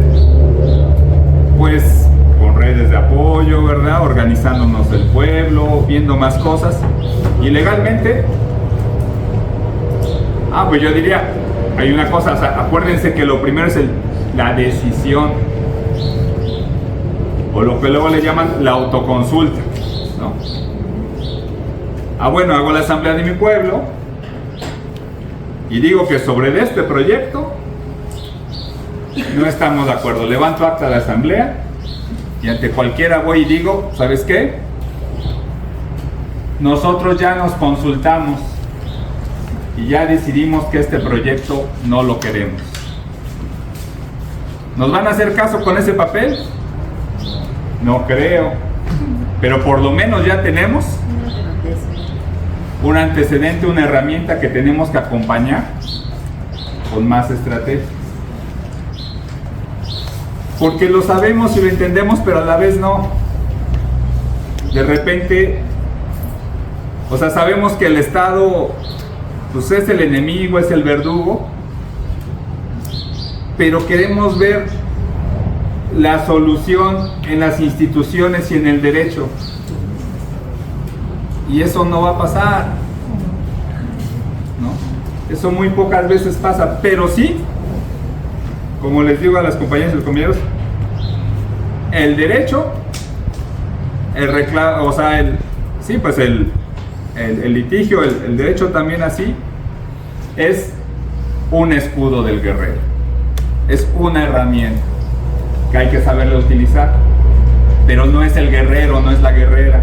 Pues con redes de apoyo, ¿verdad? Organizándonos del pueblo, viendo más cosas. Y legalmente, pues yo diría, hay una cosa, o sea, acuérdense que lo primero es la decisión, o lo que luego le llaman la autoconsulta, ¿no? Bueno, hago la asamblea de mi pueblo y digo que sobre este proyecto no estamos de acuerdo. Levanto acta de asamblea y ante cualquiera voy y digo, ¿sabes qué? Nosotros ya nos consultamos y ya decidimos que este proyecto no lo queremos. ¿Nos van a hacer caso con ese papel? No creo. Pero por lo menos ya tenemos un antecedente, una herramienta que tenemos que acompañar con más estrategias. Porque lo sabemos y lo entendemos, pero a la vez no. De repente, o sea, sabemos que el Estado pues es el enemigo, es el verdugo, pero queremos ver la solución en las instituciones y en el derecho. Y eso no va a pasar, ¿no? Eso muy pocas veces pasa, pero sí, como les digo a las compañeras y los compañeros, el derecho, el reclamo, o sea, el litigio, el derecho también así, es un escudo del guerrero, es una herramienta que hay que saberla utilizar, pero no es el guerrero, no es la guerrera.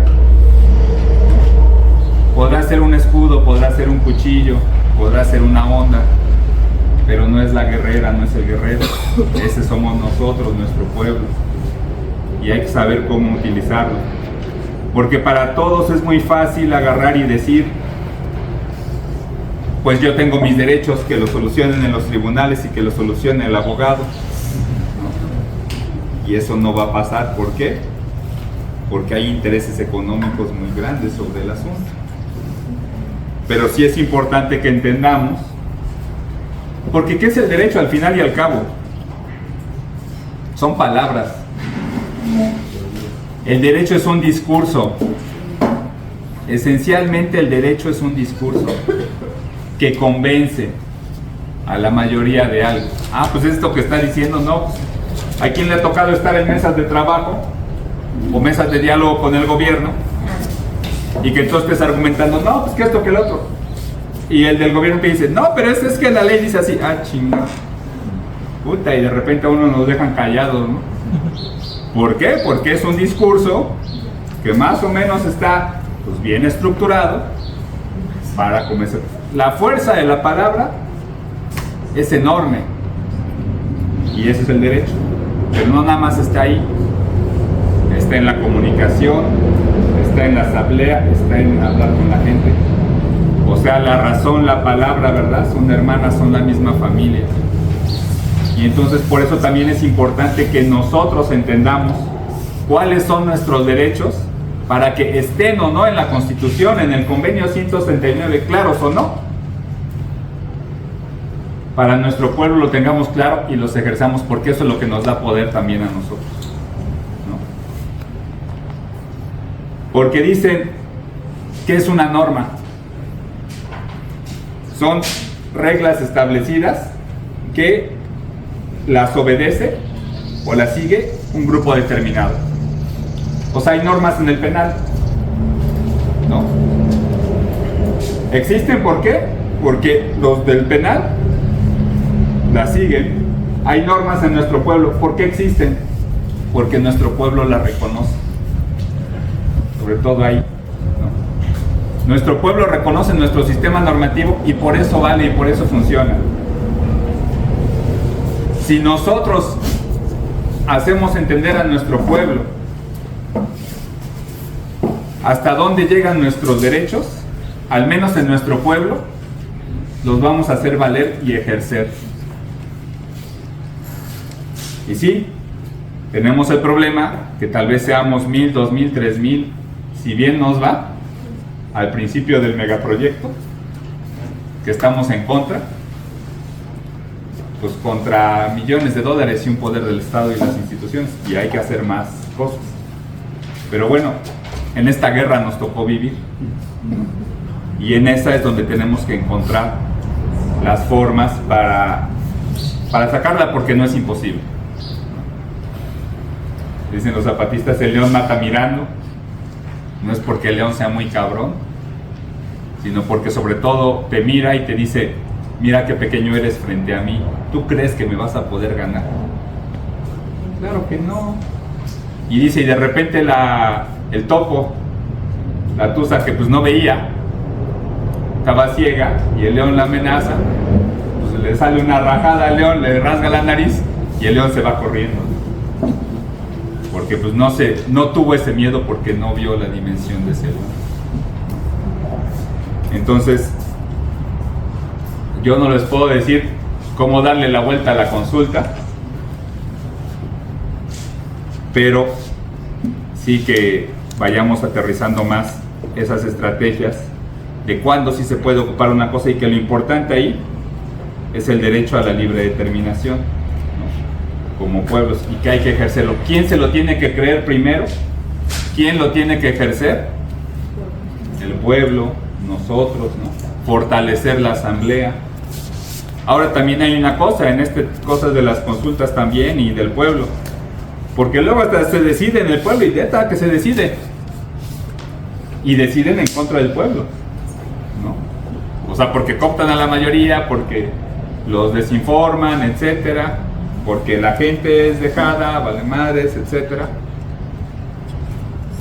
Podrá ser un escudo, podrá ser un cuchillo, podrá ser una onda, pero no es la guerrera, no es el guerrero. Ese somos nosotros, nuestro pueblo, y hay que saber cómo utilizarlo, porque para todos es muy fácil agarrar y decir, pues yo tengo mis derechos, que los solucionen en los tribunales y que los solucione el abogado. Y eso no va a pasar. ¿Por qué? Porque hay intereses económicos muy grandes sobre el asunto. Pero sí es importante que entendamos, porque ¿qué es el derecho al final y al cabo? Son palabras. El derecho es un discurso. Esencialmente el derecho es un discurso que convence a la mayoría de algo. Ah, pues esto que está diciendo, no. ¿A quién le ha tocado estar en mesas de trabajo o mesas de diálogo con el gobierno? Y que entonces estés argumentando, no, pues que esto, que el otro. Y el del gobierno te dice, no, pero es que la ley dice así. Ah, chinga. Puta, y de repente a uno nos dejan callados, ¿no? ¿Por qué? Porque es un discurso que más o menos está pues bien estructurado para convencer. La fuerza de la palabra es enorme. Y ese es el derecho. Pero no nada más está ahí. Está en la comunicación, está en la asamblea, está en hablar con la gente. O sea, la razón, la palabra, ¿verdad? Son hermanas, son la misma familia. Y entonces por eso también es importante que nosotros entendamos cuáles son nuestros derechos para que estén o no en la Constitución, en el Convenio 169, claros o no. Para nuestro pueblo lo tengamos claro y los ejerzamos, porque eso es lo que nos da poder también a nosotros, ¿no? Porque dicen que es una norma. Son reglas establecidas que las obedece o las sigue un grupo determinado. O sea, hay normas en el penal, ¿no? ¿Existen por qué? Porque los del penal las siguen. Hay normas en nuestro pueblo. ¿Por qué existen? Porque nuestro pueblo las reconoce. Sobre todo ahí, ¿no? Nuestro pueblo reconoce nuestro sistema normativo y por eso vale y por eso funciona. Si nosotros hacemos entender a nuestro pueblo hasta dónde llegan nuestros derechos, al menos en nuestro pueblo, los vamos a hacer valer y ejercer. Y sí, tenemos el problema que tal vez seamos 1000, 2000, 3000, si bien nos va, al principio del megaproyecto, que estamos en contra, pues contra millones de dólares y un poder del Estado y las instituciones, y hay que hacer más cosas. Pero bueno, en esta guerra nos tocó vivir, y en esa es donde tenemos que encontrar las formas para sacarla, porque no es imposible. Dicen los zapatistas, el león mata mirando. No es porque el león sea muy cabrón, sino porque sobre todo te mira y te dice, mira qué pequeño eres frente a mí, ¿tú crees que me vas a poder ganar? Claro que no. Y dice, y de repente el topo, la tusa que pues no veía, estaba ciega, y el león la amenaza, pues le sale una rajada al león, le rasga la nariz y el león se va corriendo. porque pues no tuvo ese miedo porque no vio la dimensión de ese lugar. Entonces, yo no les puedo decir cómo darle la vuelta a la consulta, pero sí que vayamos aterrizando más esas estrategias de cuándo sí se puede ocupar una cosa, y que lo importante ahí es el derecho a la libre determinación, ¿no? Como pueblos, y que hay que ejercerlo. ¿Quién se lo tiene que creer primero? ¿Quién lo tiene que ejercer? El pueblo, nosotros, ¿no? Fortalecer la asamblea. Ahora también hay una cosa en cosas de las consultas también y del pueblo, porque luego hasta se decide en el pueblo, y neta que se decide, y deciden en contra del pueblo, ¿no? O sea, porque cooptan a la mayoría, porque los desinforman, etcétera, porque la gente es dejada, vale madres, etcétera.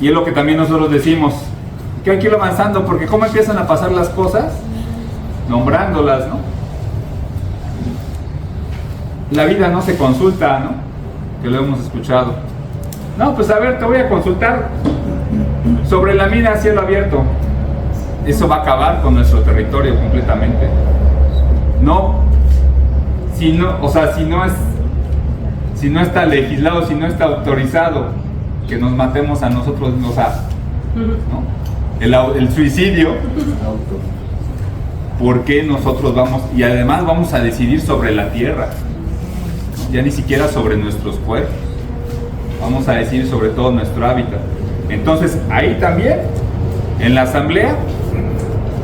Y es lo que también nosotros decimos, que hay que ir avanzando, porque ¿cómo empiezan a pasar las cosas? Nombrándolas, ¿no? La vida no se consulta, ¿no? Que lo hemos escuchado. No, pues a ver, te voy a consultar sobre la mina a cielo abierto. Eso va a acabar con nuestro territorio completamente. No, o sea, si no está legislado, si no está autorizado que nos matemos a nosotros mismos, ¿no? El suicidio, ¿por qué nosotros vamos? Y además vamos a decidir sobre la tierra, ¿no? Ya ni siquiera sobre nuestros cuerpos, vamos a decidir sobre todo nuestro hábitat. Entonces ahí también, en la asamblea,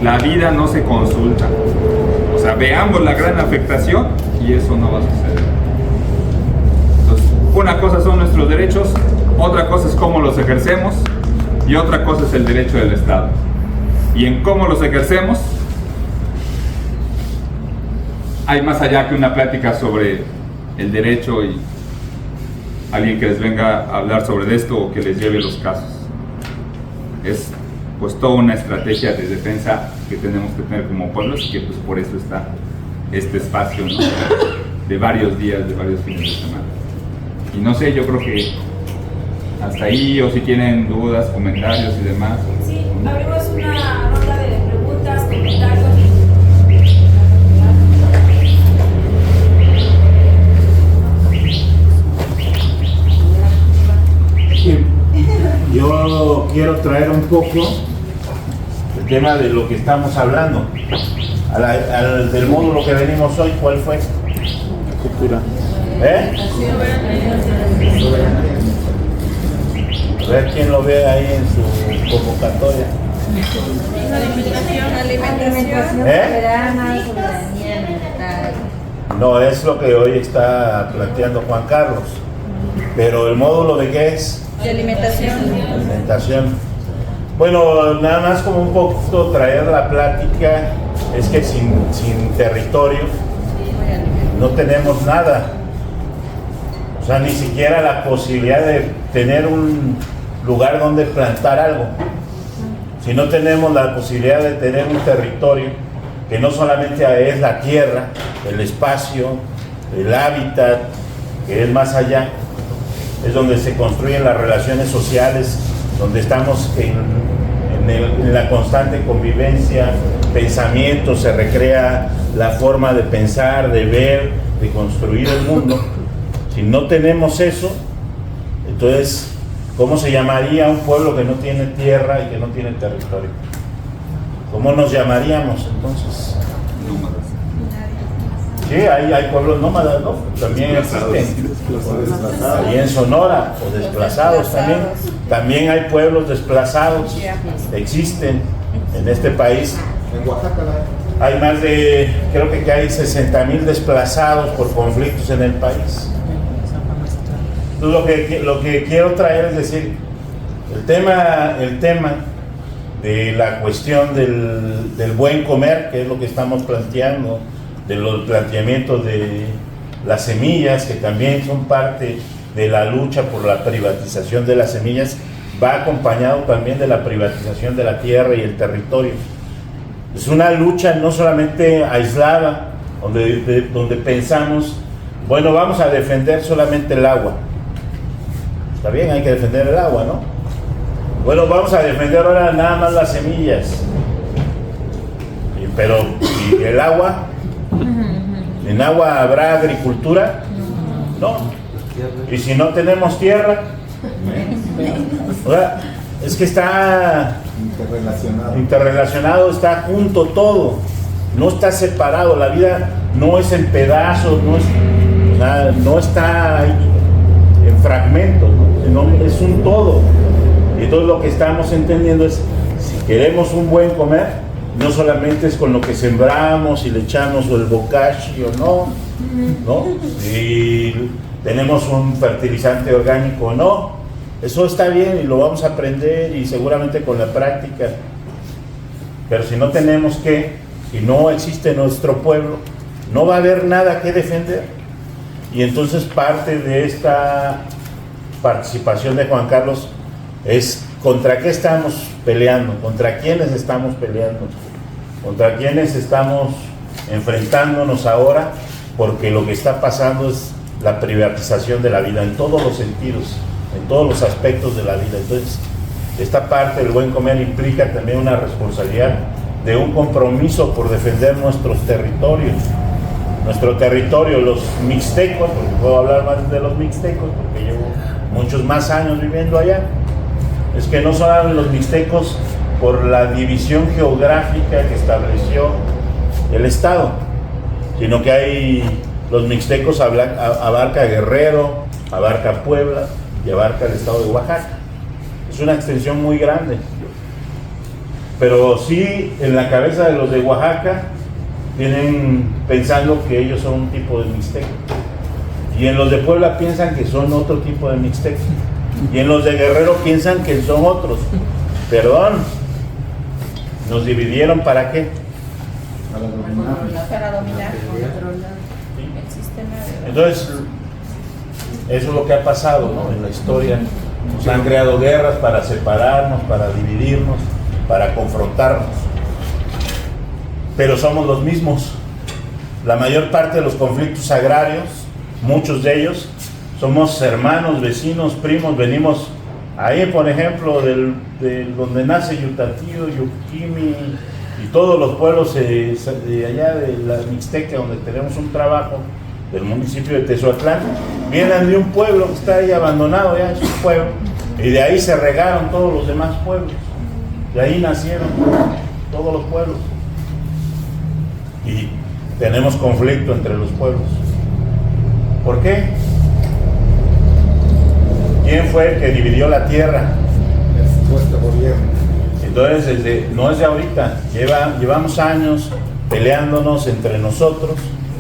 la vida no se consulta. O sea, veamos la gran afectación y eso no va a suceder. Entonces, una cosa son nuestros derechos, otra cosa es cómo los ejercemos, y otra cosa es el derecho del Estado. Y en cómo los ejercemos, hay más allá que una plática sobre el derecho y alguien que les venga a hablar sobre esto o que les lleve los casos. Es pues toda una estrategia de defensa que tenemos que tener como pueblos, y que pues por eso está este espacio, ¿no? De varios días, de varios fines de semana. Y no sé, yo creo que hasta ahí, o si tienen dudas, comentarios y demás. Sí, abrimos una ronda de preguntas, comentarios. Yo quiero traer un poco el tema de lo que estamos hablando, del módulo que venimos hoy. ¿Cuál fue? Cultura. A ver quién lo ve ahí en su convocatoria. Alimentación soberana, soberanía ambiental. No, es lo que hoy está planteando Juan Carlos. Pero el módulo de qué es? De alimentación. Alimentación. Bueno, nada más como un poco traer la plática, es que sin territorio no tenemos nada. O sea, ni siquiera la posibilidad de tener un lugar donde plantar algo. Si no tenemos la posibilidad de tener un territorio, que no solamente es la tierra, el espacio, el hábitat, que es más allá, es donde se construyen las relaciones sociales, donde estamos en la constante convivencia, pensamiento, se recrea la forma de pensar, de ver, de construir el mundo. Si no tenemos eso, entonces, ¿cómo se llamaría un pueblo que no tiene tierra y que no tiene territorio? ¿Cómo nos llamaríamos entonces? Nómadas. Sí, hay pueblos nómadas, ¿no? También existen. Ahí en Sonora, o desplazados también. También hay pueblos desplazados, existen en este país. En Oaxaca hay más de, creo que hay 60,000 desplazados por conflictos en el país. Entonces, lo que quiero traer es decir, el tema de la cuestión del buen comer, que es lo que estamos planteando, de los planteamientos de las semillas, que también son parte de la lucha por la privatización de las semillas, va acompañado también de la privatización de la tierra y el territorio. Es una lucha no solamente aislada, donde pensamos, bueno, vamos a defender solamente el agua. Está bien, hay que defender el agua, ¿no? Bueno, vamos a defender ahora nada más las semillas. Pero, ¿y el agua? ¿En agua habrá agricultura? No. ¿Y si no tenemos tierra? O sea, es que está interrelacionado, está junto todo. No está separado. La vida no es en pedazos, no está en fragmentos, ¿no? Es un todo. Y todo lo que estamos entendiendo es, si queremos un buen comer, no solamente es con lo que sembramos y le echamos el bokashi o no, si tenemos un fertilizante orgánico o no, eso está bien y lo vamos a aprender y seguramente con la práctica, pero si no tenemos si no existe nuestro pueblo, no va a haber nada que defender. Y entonces parte de esta participación de Juan Carlos es contra qué estamos peleando, contra quiénes estamos peleando, contra quiénes estamos enfrentándonos ahora, porque lo que está pasando es la privatización de la vida en todos los sentidos, en todos los aspectos de la vida. Entonces, esta parte del buen comer implica también una responsabilidad de un compromiso por defender nuestros territorios. Nuestro territorio, los mixtecos, porque puedo hablar más de los mixtecos, porque llevo muchos más años viviendo allá. Es que no son los mixtecos por la división geográfica que estableció el Estado, sino que los mixtecos abarca Guerrero, abarca Puebla y abarca el estado de Oaxaca. Es una extensión muy grande. Pero sí, en la cabeza de los de Oaxaca vienen pensando que ellos son un tipo de mixteco. Y en los de Puebla piensan que son otro tipo de mixteco. Y en los de Guerrero piensan que son otros. Perdón, ¿nos dividieron para qué? Para dominar el sistema de... Entonces, eso es lo que ha pasado, ¿no? En la historia. Nos han creado guerras para separarnos, para dividirnos, para confrontarnos. Pero somos los mismos. La mayor parte de los conflictos agrarios, muchos de ellos, somos hermanos, vecinos, primos. Venimos ahí, por ejemplo, de donde nace Yutatío, Yuquimi y todos los pueblos de allá de la Mixteca, donde tenemos un trabajo, del municipio de Tezoatlán, vienen de un pueblo que está ahí abandonado, ya es un pueblo, y de ahí se regaron todos los demás pueblos. De ahí nacieron todos los pueblos. Y tenemos conflicto entre los pueblos. ¿Por qué? ¿Quién fue el que dividió la tierra? El supuesto gobierno. Entonces, no es de ahorita. Llevamos años peleándonos entre nosotros,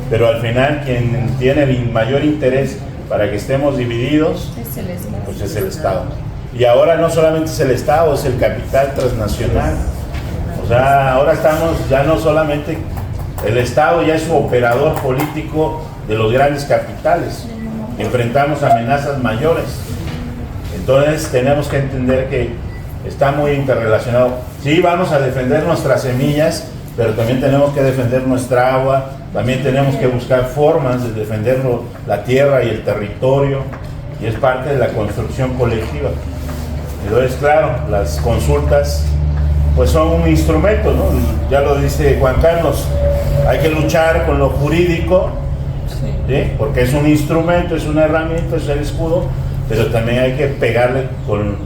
pero al final quien tiene el mayor interés para que estemos divididos, pues es el Estado. Y ahora no solamente es el Estado, es el capital transnacional. O sea, ahora estamos, ya no solamente el Estado ya es su operador político de los grandes capitales. Enfrentamos amenazas mayores. Entonces tenemos que entender que está muy interrelacionado. Sí, vamos a defender nuestras semillas, pero también tenemos que defender nuestra agua, también tenemos que buscar formas de defender la tierra y el territorio, y es parte de la construcción colectiva. Entonces, claro, las consultas pues son un instrumento, ¿no? Ya lo dice Juan Carlos, hay que luchar con lo jurídico, ¿sí? Porque es un instrumento, es una herramienta, es el escudo, pero también hay que pegarle con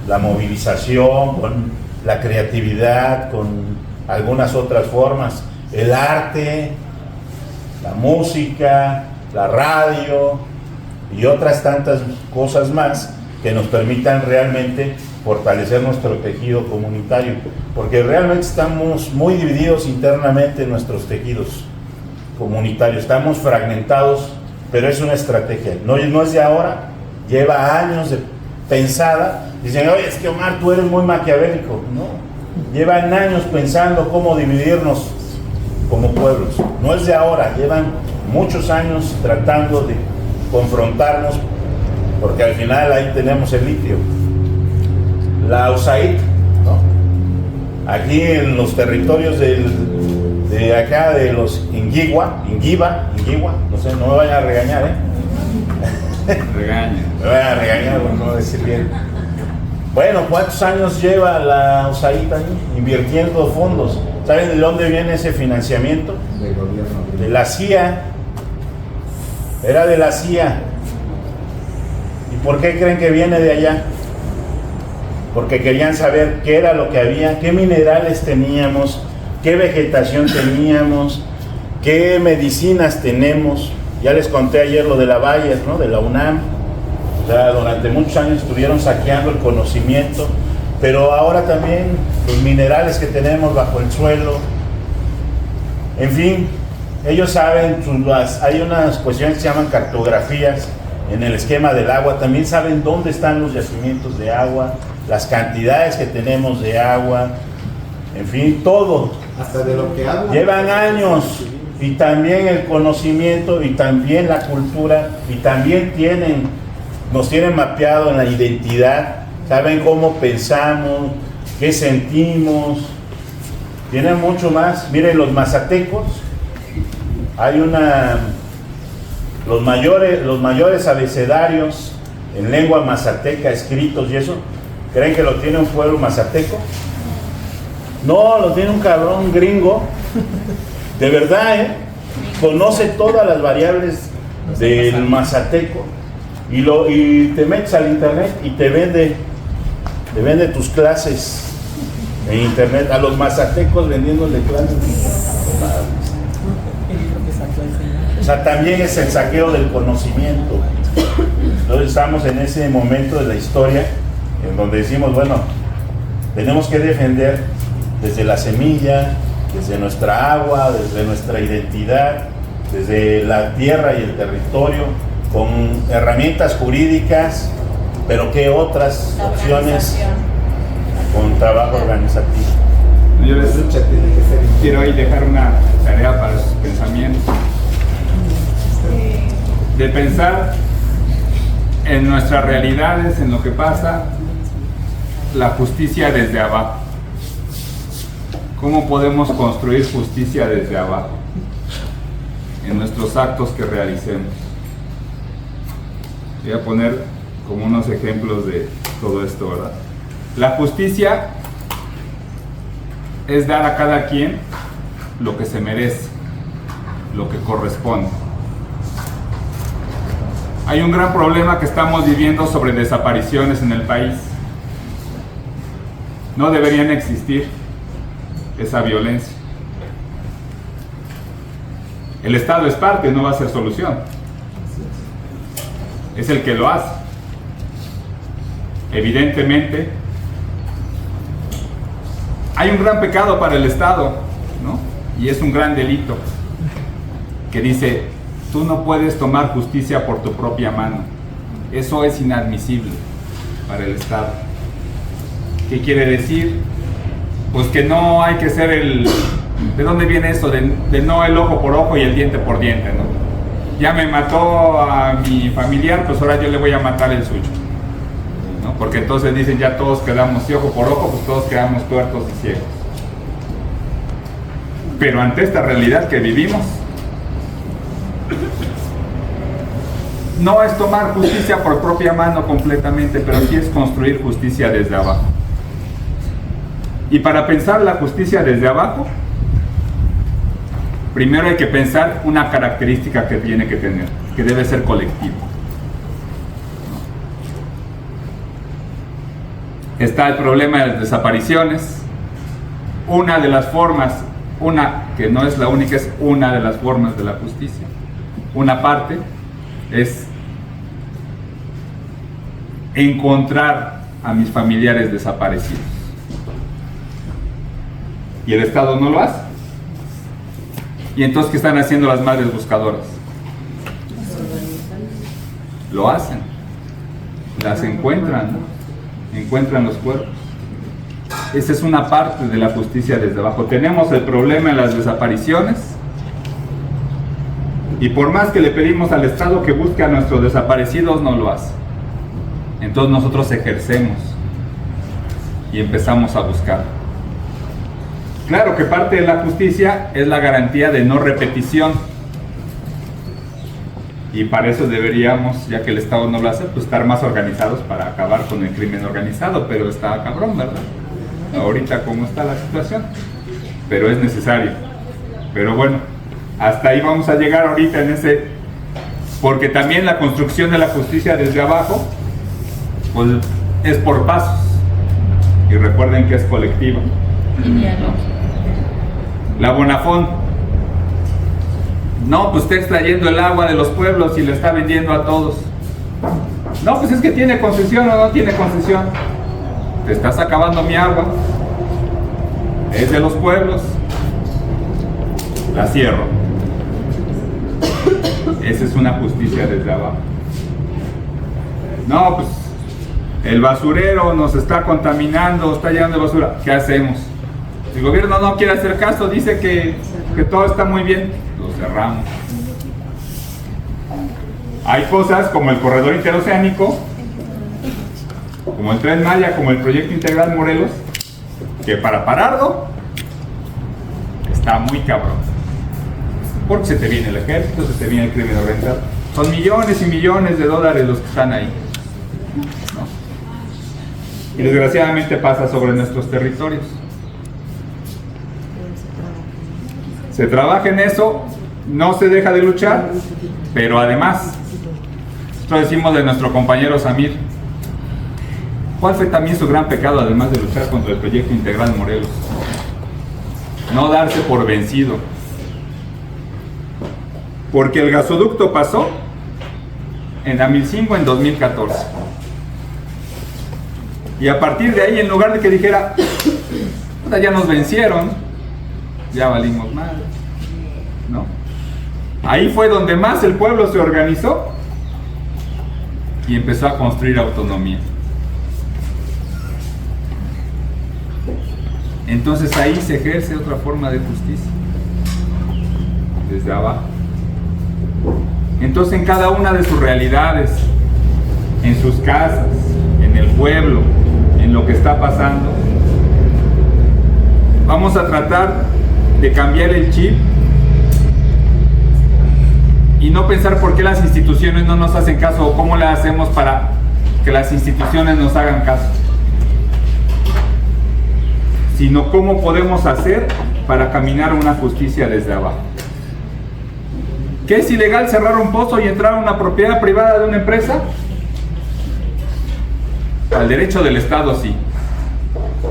la movilización, con la creatividad, con algunas otras formas, el arte, la música, la radio y otras tantas cosas más que nos permitan realmente fortalecer nuestro tejido comunitario, porque realmente estamos muy divididos internamente en nuestros tejidos comunitarios, estamos fragmentados, pero es una estrategia, no es de ahora, lleva años de pensada. Dicen, oye, es que Omar, tú eres muy maquiavélico. No, llevan años pensando cómo dividirnos como pueblos, no es de ahora, llevan muchos años tratando de confrontarnos, porque al final ahí tenemos el litio, la USAID, ¿no? Aquí en los territorios de acá, de los Inguiwa, no sé, no me vayan a regañar, Regaña. Me van a regañar por no decir bien. Bueno, ¿cuántos años lleva la USAID ahí invirtiendo fondos? ¿Saben de dónde viene ese financiamiento? Del gobierno. De la CIA. Era de la CIA. ¿Y por qué creen que viene de allá? Porque querían saber qué era lo que había, qué minerales teníamos, qué vegetación teníamos, qué medicinas tenemos. Ya les conté ayer lo de la Valles, ¿no? De la UNAM. O sea, durante muchos años estuvieron saqueando el conocimiento, pero ahora también los minerales que tenemos bajo el suelo. En fin, ellos saben, hay unas cuestiones que se llaman cartografías en el esquema del agua. También saben dónde están los yacimientos de agua, las cantidades que tenemos de agua, en fin, todo. Hasta de lo que hablan. Llevan años, y también el conocimiento, y también la cultura, y también nos tienen mapeado en la identidad, saben cómo pensamos, qué sentimos, tienen mucho más. Miren, los mazatecos, hay los mayores abecedarios en lengua mazateca escritos y eso. ¿Creen que lo tiene un pueblo mazateco? No, lo tiene un cabrón gringo. De verdad, conoce todas las variables del mazateco y te metes al internet y te vende tus clases en internet a los mazatecos vendiéndole clases. O sea, también es el saqueo del conocimiento. Entonces estamos en ese momento de la historia en donde decimos, bueno, tenemos que defender desde la semilla, desde nuestra agua, desde nuestra identidad, desde la tierra y el territorio, con herramientas jurídicas, pero ¿qué otras opciones? Con trabajo organizativo. Yo les quiero hoy dejar una tarea para sus pensamientos. De pensar en nuestras realidades, en lo que pasa, la justicia desde abajo. ¿Cómo podemos construir justicia desde abajo? En nuestros actos que realicemos. Voy a poner como unos ejemplos de todo esto, ¿verdad? La justicia es dar a cada quien lo que se merece, lo que corresponde. Hay un gran problema que estamos viviendo sobre desapariciones en el país. No deberían existir esa violencia. El Estado es parte, no va a ser solución. Es el que lo hace. Evidentemente, hay un gran pecado para el Estado, ¿no? Y es un gran delito que dice, tú no puedes tomar justicia por tu propia mano. Eso es inadmisible para el Estado. ¿Qué quiere decir? Pues que no hay que ser ¿de dónde viene eso? De no el ojo por ojo y el diente por diente, ¿no? Ya me mató a mi familiar, pues ahora yo le voy a matar el suyo, ¿no? Porque entonces dicen, ya todos quedamos, y ojo por ojo, pues todos quedamos tuertos y ciegos. Pero ante esta realidad que vivimos, no es tomar justicia por propia mano completamente, pero sí es construir justicia desde abajo. Y para pensar la justicia desde abajo, primero hay que pensar una característica que tiene que tener, que debe ser colectivo. Está el problema de las desapariciones. Una de las formas, que no es la única, es una de las formas de la justicia. Una parte es encontrar a mis familiares desaparecidos. Y el Estado no lo hace. Y entonces, ¿qué están haciendo las madres buscadoras? Lo hacen. Las encuentran, ¿no? Encuentran los cuerpos. Esa es una parte de la justicia desde abajo. Tenemos el problema en las desapariciones. Y por más que le pedimos al Estado que busque a nuestros desaparecidos, no lo hace. Entonces nosotros ejercemos y empezamos a buscar. Claro que parte de la justicia es la garantía de no repetición. Y para eso deberíamos, ya que el Estado no lo hace, pues estar más organizados para acabar con el crimen organizado, pero está cabrón, ¿verdad? Ahorita cómo está la situación, pero es necesario. Pero bueno, hasta ahí vamos a llegar ahorita en ese, porque también la construcción de la justicia desde abajo, pues es por pasos, y recuerden que es colectiva. La Bonafont, no, pues está extrayendo el agua de los pueblos y le está vendiendo a todos. No, pues es que tiene concesión o no tiene concesión. Te estás acabando mi agua. Es de los pueblos. La cierro. Esa es una justicia desde abajo. No, pues el basurero nos está contaminando, está llenando de basura. ¿Qué hacemos? El gobierno no quiere hacer caso, dice que todo está muy bien. Lo cerramos. Hay cosas como el corredor interoceánico, como el Tren Maya, como el proyecto integral Morelos, que para pararlo está muy cabrón, porque se te viene el ejército, se te viene el crimen organizado. Son millones y millones de dólares los que están ahí, ¿no? Y desgraciadamente pasa sobre nuestros territorios. Se trabaja en eso, no se deja de luchar, pero además, esto decimos de nuestro compañero Samir, ¿cuál fue también su gran pecado además de luchar contra el proyecto integral Morelos? No darse por vencido. Porque el gasoducto pasó en Amilcingo en 2014. Y a partir de ahí, en lugar de que dijera, ya nos vencieron, ya valimos mal, ¿no? Ahí fue donde más el pueblo se organizó y empezó a construir autonomía. Entonces ahí se ejerce otra forma de justicia, desde abajo. Entonces en cada una de sus realidades, en sus casas, en el pueblo, en lo que está pasando, vamos a tratar de cambiar el chip y no pensar por qué las instituciones no nos hacen caso o cómo le hacemos para que las instituciones nos hagan caso, sino cómo podemos hacer para caminar una justicia desde abajo. ¿Qué es ilegal cerrar un pozo y entrar a una propiedad privada de una empresa? Al derecho del Estado sí.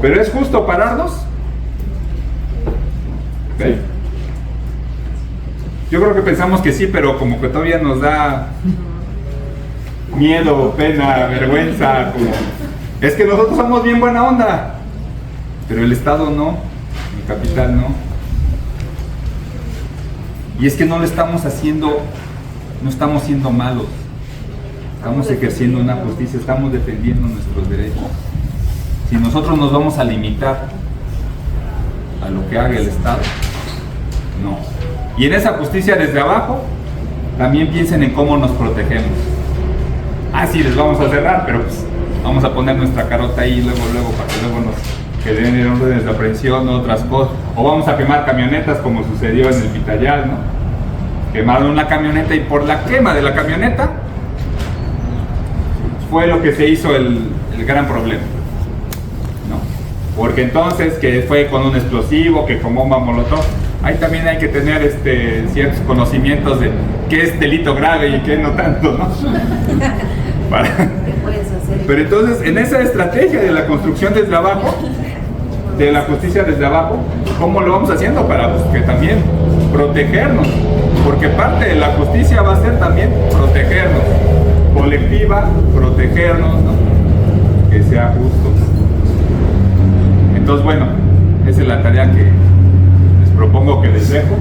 ¿Pero es justo pararnos? ¿Okay? Yo creo que pensamos que sí, pero como que todavía nos da miedo, pena, vergüenza. Como... Es que nosotros somos bien buena onda, pero el Estado no, el capital no. Y es que no lo estamos haciendo, no estamos siendo malos, estamos ejerciendo una justicia, estamos defendiendo nuestros derechos. Si nosotros nos vamos a limitar a lo que haga el Estado, no. Y en esa justicia desde abajo, también piensen en cómo nos protegemos. Ah, sí, les vamos a cerrar, pero pues vamos a poner nuestra carota ahí luego para que luego nos queden órdenes de aprehensión o otras cosas. O vamos a quemar camionetas como sucedió en el Pitayal, ¿no? Quemaron una camioneta y por la quema de la camioneta fue lo que se hizo el gran problema, ¿no? Porque entonces que fue con un explosivo, que con bomba molotov. Ahí también hay que tener ciertos conocimientos de qué es delito grave y qué no tanto, ¿no? Pero entonces, en esa estrategia de la construcción desde abajo, de la justicia desde abajo, ¿cómo lo vamos haciendo? Para que también protegernos, porque parte de la justicia va a ser también protegernos, colectiva, protegernos, ¿no? Que sea justo. Entonces, bueno, esa es la tarea que les propongo que les dejo.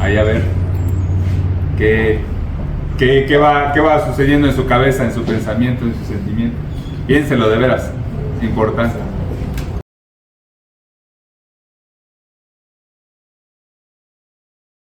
Ahí a ver qué va sucediendo en su cabeza, en su pensamiento, en su sentimiento. Piénselo de veras, es importante.